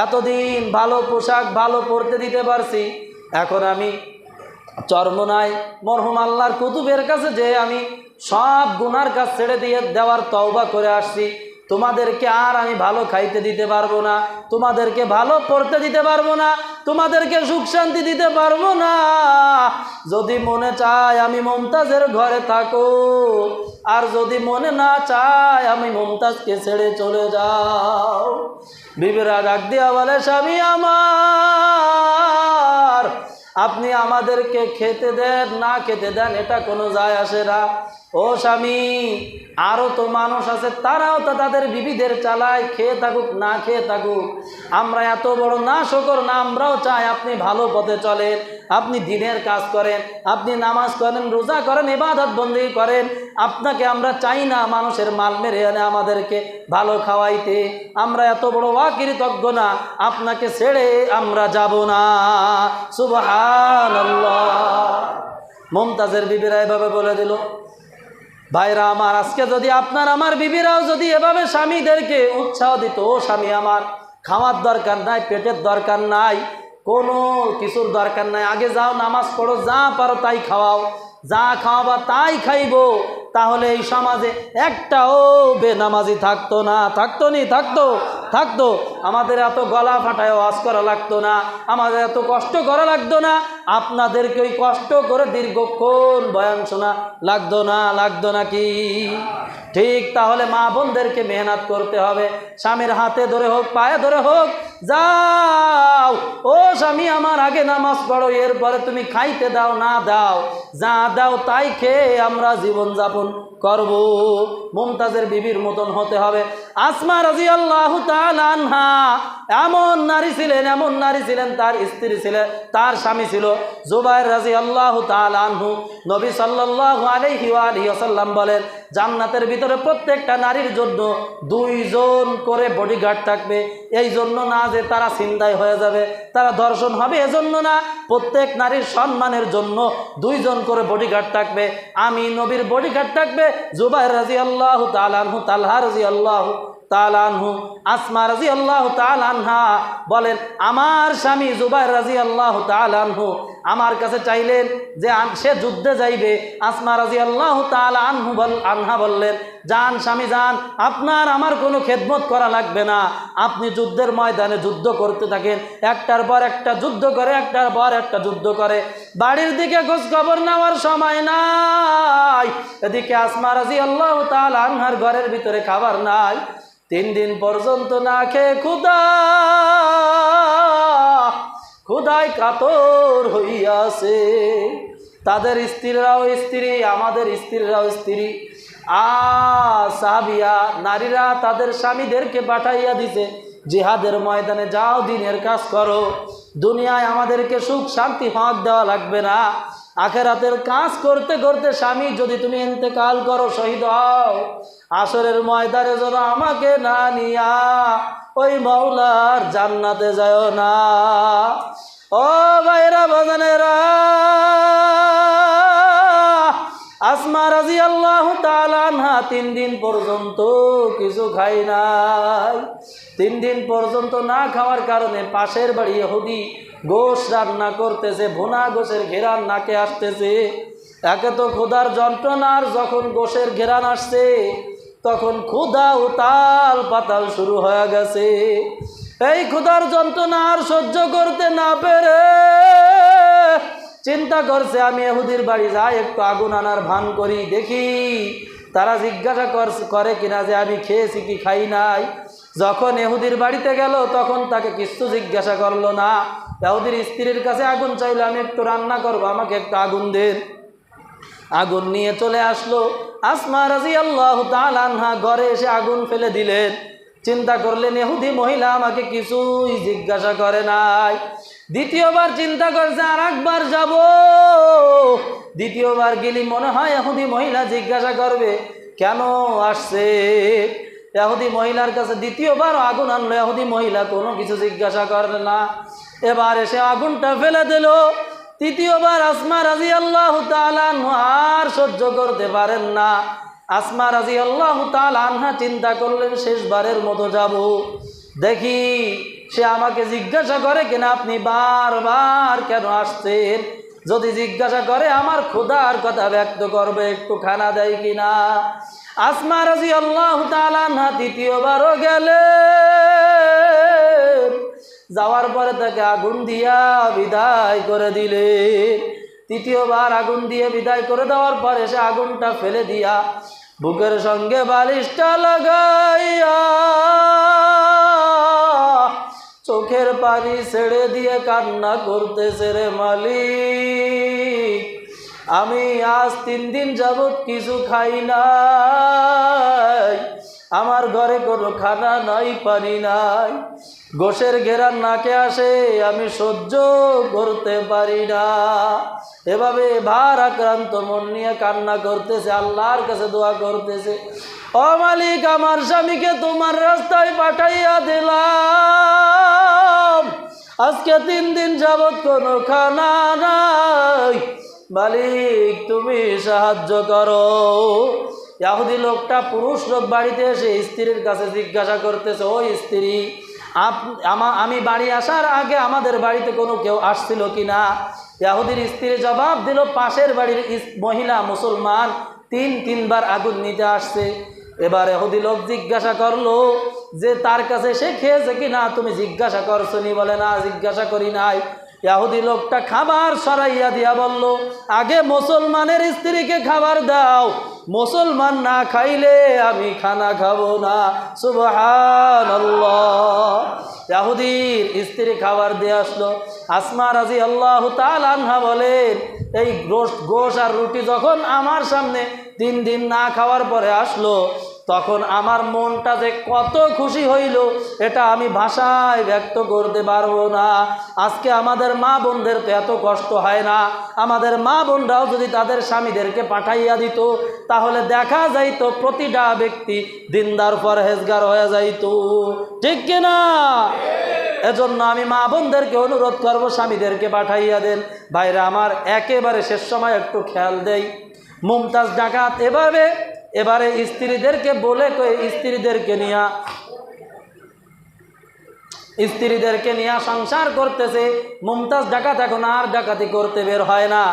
এতদিন ভালো পোশাক ভালো পরতে দিতে পারছি। এখন আমি চরমনায় মরহুম আল্লাহর কুতুবের কাছে যে আমি সব গুনার কাজ ছেড়ে দিয়ে দেওয়ার তওবা করে আসছি। তোমাদেরকে আর আমি ভালো খাইতে দিতে পারবো না, তোমাদেরকে ভালো পড়তে দিতে পারবো না, তোমাদেরকে সুখ শান্তি দিতে পারবো না। যদি মনে চায় আমি মুমতাজের ঘরে থাকো, আর যদি মনে না চায় আমি মুমতাজকে ছেড়ে চলে যাও। বিবিরা ডাক দিয়া বলে, স্বামী আমার, আপনি আমাদেরকে খেতে দেন না খেতে দেন এটা কোনো যায় আসে না। ও স্বামী, আরও তো মানুষ আছে, তারাও তো তাদের বিবিদের চালায়, খেয়ে থাকুক না খেয়ে থাকুক। আমরা এত বড় না শকর না, আমরাও চাই আপনি ভালো পথে চলেন, আপনি দিনের কাজ করেন, আপনি নামাজ করেন, রোজা করেন, ইবাদত বন্দেগী করেন। আপনাকে আমরা চাই না মানুষের মাল মেরে এনে আমাদেরকে ভালো খাওয়াইতে। আমরা এত বড় অকৃতজ্ঞ না, আপনাকে ছেড়ে আমরা যাব না। সুবহানাল্লাহ। মুমতাজের বিবিরা এভাবে বলে দিল। ভাইরা আমার, আজকে যদি আপনার আমার বিবিরাও যদি এভাবে স্বামীদেরকে উৎসাহ দিত, ও স্বামী আমার, খাওয়ার দরকার নাই, পেটের দরকার নাই, কোনো কিছুর দরকার নাই, আগে যাও নামাজ পড়ো, যা পারো তাই খাওয়াও, যা খাওয়াবা তাই খাইবো, তাহলে এই সমাজে একটাও বেনামাজি থাকতো না। থাকতো। আমাদের এত গলা ফাটায় ওয়াজ করা লাগতো না, আমাদের এত কষ্ট করা লাগতো না, আপনাদেরকে ওই কষ্ট করে দীর্ঘক্ষণ বয়ান শোনা লাগতো না কি? ঠিক তাহলে মা বোনদেরকে মেহনত করতে হবে, স্বামীর হাতে ধরে হোক, পায়ে ধরে হোক, যাও ও স্বামী আমার, আগে নামাজ পড়ো, এরপরে তুমি খাইতে দাও না দাও, যা দাও তাই খেয়ে আমরা জীবনযাপন করব। মুমতাজের বিবির মতন হতে হবে। আসমা রাদিয়াল্লাহু তাআলা আনহা এমন নারী ছিলেন, তার স্ত্রী ছিলেন, তার স্বামী ছিল জুবাইর রাদিয়াল্লাহু তাআলা আনহু। নবী সাল্লাল্লাহু আলাইহি ওয়াসাল্লাম বলেন, জান্নাতের ভিতরে প্রত্যেকটা নারীর জন্য 2 জন করে বডিগার্ড থাকবে। এই জন্য না যে তারা ছিনতাই হয়ে যাবে, তারা ধর্ষণ হবে, এজন্য না, প্রত্যেক নারীর সম্মানের জন্য 2 জন করে বডিগার্ড থাকবে। আমি নবীর বডিগার্ড থাকবে জুবাইর রাদিয়াল্লাহু তাআলা আনহু, তালহা রাদিয়াল্লাহু তাআলা আনহু, আসমা রাদিয়াল্লাহু তাআলা আনহা বলেন, আমার স্বামী জুবাইর রাদিয়াল্লাহু তাআলা আনহু আমার কাছে চাইলেন যে সে যুদ্ধে যাইবে। আসমা রাদিয়াল্লাহু তাআলা আনহা বললেন, যান স্বামী যান, আপনার আমার কোনো খেদমত করা লাগবে না, আপনি যুদ্ধের ময়দানে যুদ্ধ করতে থাকেন, একটার পর একটা যুদ্ধ করে, একটার পর একটা যুদ্ধ করে, বাড়ির দিকে খোঁজ খবর নেওয়ার সময় নাই। এদিকে আসমা রাদিয়াল্লাহু তাআলা আনহার ঘরের ভিতরে খাবার নাই, 3 দিন পর্যন্ত না খেয়ে ক্ষুধায় কাতর হইয়াছে। তাদের স্ত্রীরাও স্ত্রী, আমাদের স্ত্রীরাও স্ত্রী। সাহাবিয়া নারীরা তাদের স্বামীদেরকে পাঠাইয়া দিছে, জিহাদের ময়দানে যাও, দিনের কাজ করো, দুনিয়ায় আমাদেরকে সুখ শান্তি হক দেওয়া লাগবে না, আখেরাতের কাজ করতে করতে স্বামী যদি তুমি ইন্তেকাল করো, শহীদ হও, আসরের ময়দানে যেন আমাকে না নিয়া ওই মাওলার জান্নাতে যায় না। ও ভাইরা বাজানেরা, আসমা রাদিয়াল্লাহু তাআলা আনহা 3 দিন পর্যন্ত কিছু খায় নাই। 3 দিন পর্যন্ত না খাওয়ার কারণে পাশের বাড়ি ইহুদি গোশ রান্না করতেছে, ভুনা গোশের ঘেরান নাকে আসতেছে। একে তো ক্ষুধার যন্ত্রণার, যখন গোশের ঘেরান আসছে তখন ক্ষুধা উতাল পাতাল শুরু হয়ে গেছে। এই ক্ষুধার যন্ত্রণা আর সহ্য করতে না পেরে চিন্তা করছে, আমি ইহুদির বাড়ি যাই, একটু আগুন আনার ভান করি, দেখি তারা জিজ্ঞাসা করে কিনা যে আমি খেয়েছি কি খাই নাই। যখন ইহুদির বাড়িতে গেল তখন তাকে কিছু জিজ্ঞাসা করলো না। ইহুদির স্ত্রীর কাছে আগুন চাইলো, আমি একটু রান্না করবো, আমাকে একটু আগুন দেন। আগুন নিয়ে চলে আসলো। আসমা রাদিয়াল্লাহু তাআলা আনহা ঘরে এসে আগুন ফেলে দিলেন। চিন্তা করলেন, ইহুদি মহিলা আমাকে কিছুই জিজ্ঞাসা করে নাই। দ্বিতীয়বার চিন্তা করছে, আর একবার যাব। দ্বিতীয়বার গেলি মনে হয় ইহুদি মহিলা জিজ্ঞাসা করবে কেন আসছে। ইহুদি মহিলার কাছে দ্বিতীয়বার আগুন আনলো, ইহুদি মহিলা কোনো কিছু জিজ্ঞাসা করে না। এবার এসে আগুনটা ফেলে দিল। তৃতীয়বার আসমা রাদিয়াল্লাহু তাআলা আনহা আর সহ্য করতে পারেন না। আসমা রাদিয়াল্লাহু তাআলা আনহা চিন্তা করলেন, শেষবারের মতো যাব, দেখি সে আমাকে জিজ্ঞাসা করে কিনা, আপনি বারবার কেন আসছেন। যদি জিজ্ঞাসা করে আমার ক্ষুধার কথা ব্যক্ত করবে, একটু খানা দেয় কিনা। আসমা রাদিয়াল্লাহু তাআলা আনহা দ্বিতীয়বারও গেলেন, যাওয়ার পরে তাকে আগুন দিয়া বিদায় করে দিলেন। তৃতীয়বার আগুন দিয়ে বিদায় করে দেওয়ার পরে সে আগুনটা ফেলে দিয়া বুকের সঙ্গে বালিশটা লাগাইয়া চোখের পানি ছেড়ে দিয়ে কান্না করতেছে, রে মালিক, আমি আজ 3 দিন যাবত কিছু খাই নাই, আমার ঘরে কোনো খানা নাই, পানি নাই, গোশের ঘেরান নাকে আসে, আমি সহ্য করতে পারি না। এভাবে ভার আক্রান্ত মন নিয়ে কান্না করতেছে, আল্লাহর কাছে দোয়া করতেছে, ও মালিক, আমার স্বামীকে তোমার রাস্তায় পাঠাইয়া দিলাম, আজকে 3 দিন যাবত কোনো খানা নাই, মালিক তুমি সাহায্য করো। ইহুদি লোকটা পুরুষ লোক বাড়িতে এসে স্ত্রীর কাছে জিজ্ঞাসা করতেছে, ও স্ত্রী, আমি বাড়ি আসার আগে আমাদের বাড়িতে কোনো কেউ আসছিল কিনা? ইহুদির স্ত্রী জবাব দিল, পাশের বাড়ির মহিলা মুসলমান 3 বার আগুন নিতে আসছে। এবার ইহুদি লোক জিজ্ঞাসা করলো যে তার কাছে সে খেয়েছে কিনা, তুমি জিজ্ঞাসা করছো নি? বলে না, জিজ্ঞাসা করি নাই। ইহুদি লোকটা খাবার সরাইয়া দিয়া বলল, আগে মুসলমানের স্ত্রীকে খাবার দাও, মুসলমান না খাইলে আমি খানা খাবো না। সুবহানাল্লাহ। ইহুদির স্ত্রী খাবার দিয়ে আসলো। আসমা রাদিয়াল্লাহু তাআলা আনহা বলেন, এই গোশ আর রুটি যখন আমার সামনে 3 দিন না খাওয়ার পরে আসলো, তখন আমার মনটা যে কত খুশি হইল এটা আমি ভাষায় ব্যক্ত করতে পারবো না। আজকে আমাদের মা বোনদের তো এত কষ্ট হয় না, আমাদের মা বোনরাও যদি তাদের স্বামীদেরকে পাঠাইয়া দিত তাহলে দেখা যাইতো প্রতিটা ব্যক্তি দিনদার পরহেজগার হয়ে যাইতো, ঠিক কিনা? এজন্য আমি মা বোনদেরকে অনুরোধ করব, স্বামীদেরকে পাঠাইয়া দেন। ভাইরা আমার, একেবারে শেষ সময় একটু খেয়াল দেই, মুমতাজ ডাকাত এবারে স্ত্রীদেরকে বলে স্ত্রীদেরকে নিয়ে সংসার করতেছে। মুমতাজ ডাকাত এখন আর ডাকাতি করতে বের হয় না।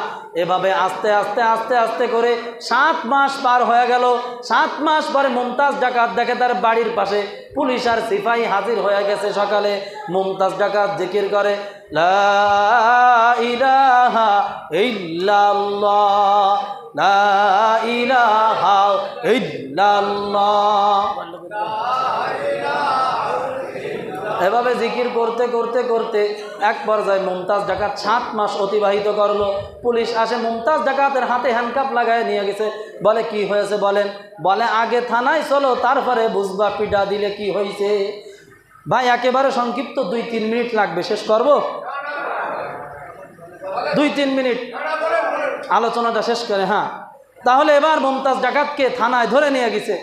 এভাবে আস্তে আস্তে আস্তে আস্তে করে 7 মাস পার হয়ে গেল। 7 মাস পরে মুমতাজ ডাকাত দেখে তার বাড়ির পাশে পুলিশ আর সিপাহী হাজির হয়ে গেছে। সকালে মুমতাজ ডাকাত জিকির করে, লা ইলাহা ইল্লাল্লাহ, লা ইলাহা ইল্লাল্লাহ। এভাবে জিকির করতে করতে করতে এক পর্যায়ে মুমতাজ ডাকাত 7 মাস অতিবাহিত করলো। পুলিশ আসে, মুমতাজ ডাকাতের হাতে হ্যান্ডকাপ লাগায় নিয়ে গেছে। বলে, কি হয়েছে বলেন? বলে, আগে থানায় চলো, তারপরে বুঝবা পিটা দিলে কি হয়েছে। ভাই একেবারে সংক্ষিপ্ত 2-3 মিনিট লাগবে, শেষ করব। 2-3 মিনিট আলোচনাটা শেষ করে। হ্যাঁ, তাহলে এবার মুমতাজ ডাকাতকে থানায় ধরে নিয়ে গেছে।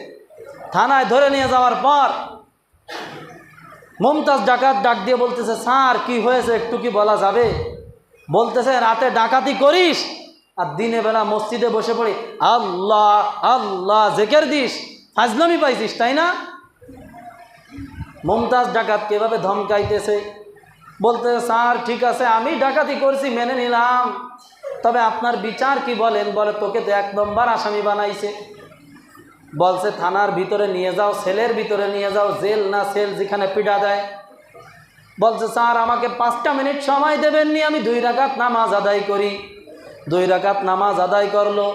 থানায় ধরে নিয়ে যাওয়ার পর মুমতাজ ডাকাত ডাক দিয়ে বলতেছে, স্যার কি হয়েছে একটু কি বলা যাবে? বলতেছে, রাতে ডাকাতি করিস আর দিনে বেলা মসজিদে বসে পড়ি আল্লাহ আল্লাহ জিকির দিস, ফাজলামি পাইছিস তাই না? মুমতাজ ডাকাতকে এভাবে ধমকাইতেছে। বলতেছে, স্যার ঠিক আছে, আমি ডাকাতি করছি মেনে নিলাম, তবে আপনার বিচার কি বলেন? বলে, তোকে তো 1 নম্বর আসামি বানাইছে। বলছে, থানার ভিতরে নিয়ে যাও, সেলের ভিতরে নিয়ে যাও, জেল না সেল যেখানে পিটা দেয়। বলছে, স্যার আমাকে 5টা মিনিট সময় দেবেননি, আমি 2 রাকাত নামাজ আদায় করি। 2 রাকাত নামাজ আদায় করলো।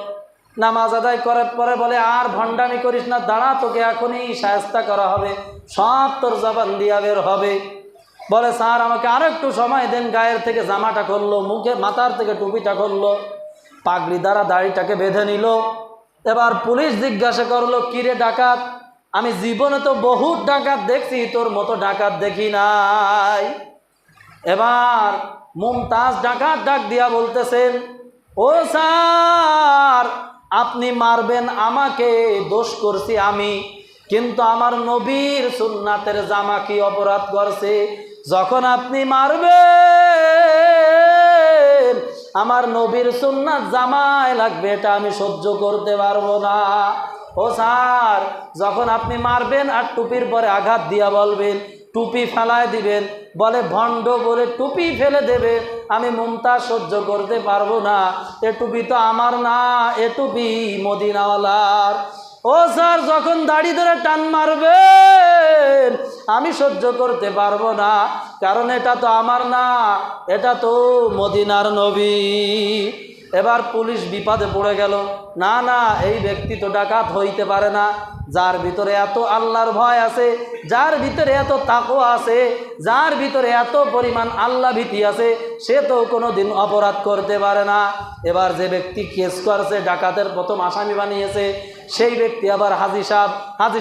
নামাজ আদায় করার পরে বলে, আর ভণ্ডামি করিস না, দাঁড়া, তোকে এখনই শায়েস্তা করা হবে, সব তোর জবান দিয়া বের হবে। বলে, স্যার আমাকে আরো একটু সময় দেন। গায়ের থেকে জামাটা খুললো, মুখে মাথার থেকে টুপিটা খুললো, পাগড়ি দ্বারা দাড়িটাকে বেঁধে নিল। এবার পুলিশ জিজ্ঞাসা করলো, কিরে ডাকাত, আমি জীবনে তো বহুত ডাকাত দেখছি, তোর মতো ডাকাত দেখি নাই। এবার মুমতাজ ডাকাত ডাক দিয়া বলতেছেন, ও স্যার, আপনি মারবেন আমাকে, দোষ করছি আমি, কিন্তু আমার নবীর সুন্নাতের জামা কি অপরাধ করছে? যখন আপনি মারবেন আমার নবীর সুন্নাত জামায় লাগবে, এটা আমি সহ্য করতে পারবো না। ও স্যার, যখন আপনি মারবেন আর টুপির পরে আঘাত দিয়া বলবেন, টুপি ফেলায় দিবেন, বলে ভণ্ড বলে টুপি ফেলে দেবে, আমি মুমতাজ সহ্য করতে পারবো না। এ টুপি তো আমার না, এ টুপি মদিনাওয়ালার। ও ও স্যার, যখন দাড়ি ধরে টান মারবেন আমি সহ্য করতে পারবো না, কারণ এটা তো আমার না, এটা তো মদিনার নবী। এবার পুলিশ বিপদে পড়ে গেল। না না, এই ব্যক্তি তো ডাকাত হইতে পারে না, যার ভিতরে এত আল্লাহর ভয় আছে, যার ভিতরে এত তাকওয়া আছে, যার ভিতরে এত পরিমাণ আল্লাহ ভীতি আছে, সে তো কোনো দিন অপরাধ করতে পারে না। এবার যে ব্যক্তি কেস করছে, ডাকাতের প্রথম আসামি বানিয়েছে, সেই ব্যক্তি আবার হাজী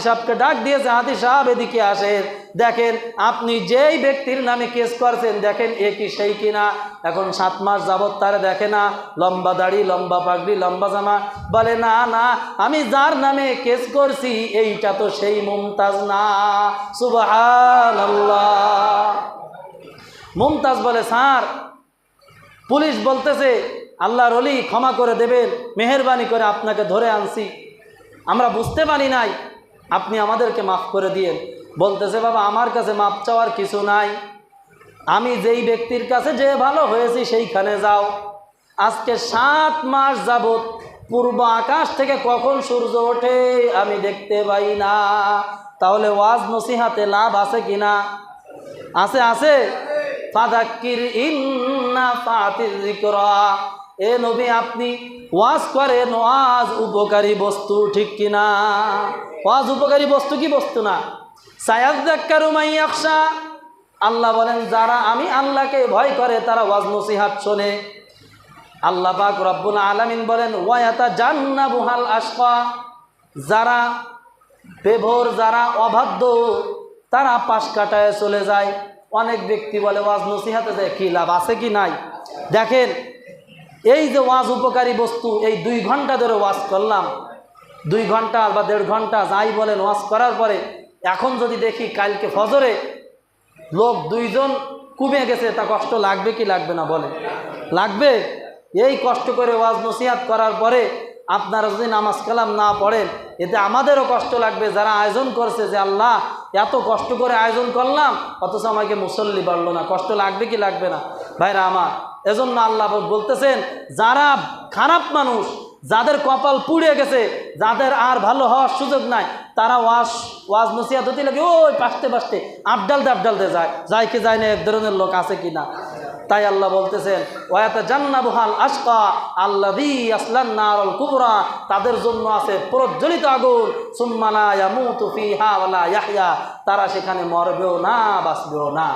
সাহেবকে ডাক দিয়েছে, হাজী সাহেব এদিকে আসেন, দেখেন আপনি যেই ব্যক্তির নামে কেস করছেন, দেখেন এ কি সেই কিনা। এখন 7 মাস যাবৎ তারে দেখে না, লম্বা দাড়ি, লম্বা পাগড়ি, লম্বা জামা। বলে না না, আমি যার নামে কেস করছি এইটা তো সেই মুমতাজ না। সুবহানাল্লাহ। মুমতাজ বলে, স্যার পুলিশ বলতেছে আল্লাহর ওলি ক্ষমা করে দেবেন, মেহেরবানি করে আপনাকে ধরে আনছি, আমরা বুঝতে পারি নাই, আপনি আমাদেরকে মাফ করে দিয়েন। বলতেছে, বাবা আমার কাছে মাফ চাওয়ার কিছু নাই, আমি যেই ব্যক্তির কাছে যে ভালো হয়েছি সেইখানে যাও। আজকে 7 মাস যাবৎ পূর্ব আকাশ থেকে কখন সূর্য ওঠে আমি দেখতে পাই না। তাহলে ওয়াজ নসিহাতে লাভ আছে কিনা? আছে, আছে। ফাযাক্কির ইন্না ফাতির যিকরা। এ নবী আপনি ওয়াজ করেন, ওয়াজ উপকারী বস্তু, ঠিক কিনা? ওয়াজ উপকারী বস্তু কি বস্তু না? সায়াযাক্কারু মান ইয়াখশা। আল্লাহ বলেন যারা আমি আল্লাহকে ভয় করে তারা ওয়াজ নসিহাত শোনে। আল্লাহ পাক রব্বুল আলামিন বলেন ওয়া ইয়াতাজান্নাবুহাল আশকা। যারা বেভোর, যারা অবাধ্য, তারা পাশ কাটায় চলে যায়। অনেক ব্যক্তি বলে ওয়াজ নসিহাতে যায়, কি লাভ আছে কি নাই? দেখেন এই যে ওয়াজ উপকারী বস্তু, এই 2 ঘন্টা ধরে ওয়াজ করলাম, 2 ঘন্টা বা 1.5 ঘন্টা যাই বলেন ওয়াজ করার পরে এখন যদি দেখি কালকে ফজরে লোক 2 জন কমে গেছে, তা কষ্ট লাগবে কি লাগবে না? বলে লাগবে। এই কষ্ট করে ওয়াজ নসিহাত করার পরে আপনারা যদি নামাজ কালাম না পড়েন, এতে আমাদেরও কষ্ট লাগবে, যারা আয়োজন করছে, যে আল্লাহ এত কষ্ট করে আয়োজন করলাম অথচ আমাকে মুসল্লি বাড়লো না, কষ্ট লাগবে কি লাগবে না? ভাইরা আমার, এজন্য আল্লাহ বলতেছেন যারা খারাপ মানুষ, যাদের কপাল পুড়ে গেছে, যাদের আর ভালো হওয়ার সুযোগ নাই, তারা ওয়াজ নসিহাত হতে লাগে ওই পাশতে আবডালতে যায় কি যায় না, এক ধরনের লোক আছে কি না? তাই আল্লাহ বলতেছেন ওয়ায়াতাজান্নাবুহাল আশকা আল্লাযী ইয়াসলান নারুল কুবরা। তাদের জন্য আছে প্রজ্বলিত আগুন, সুম্মা লা ইয়ামুতু ফিহা ওয়া লা ইয়াহইয়া। তারা সেখানে মরবেও না, বাঁচবেও না।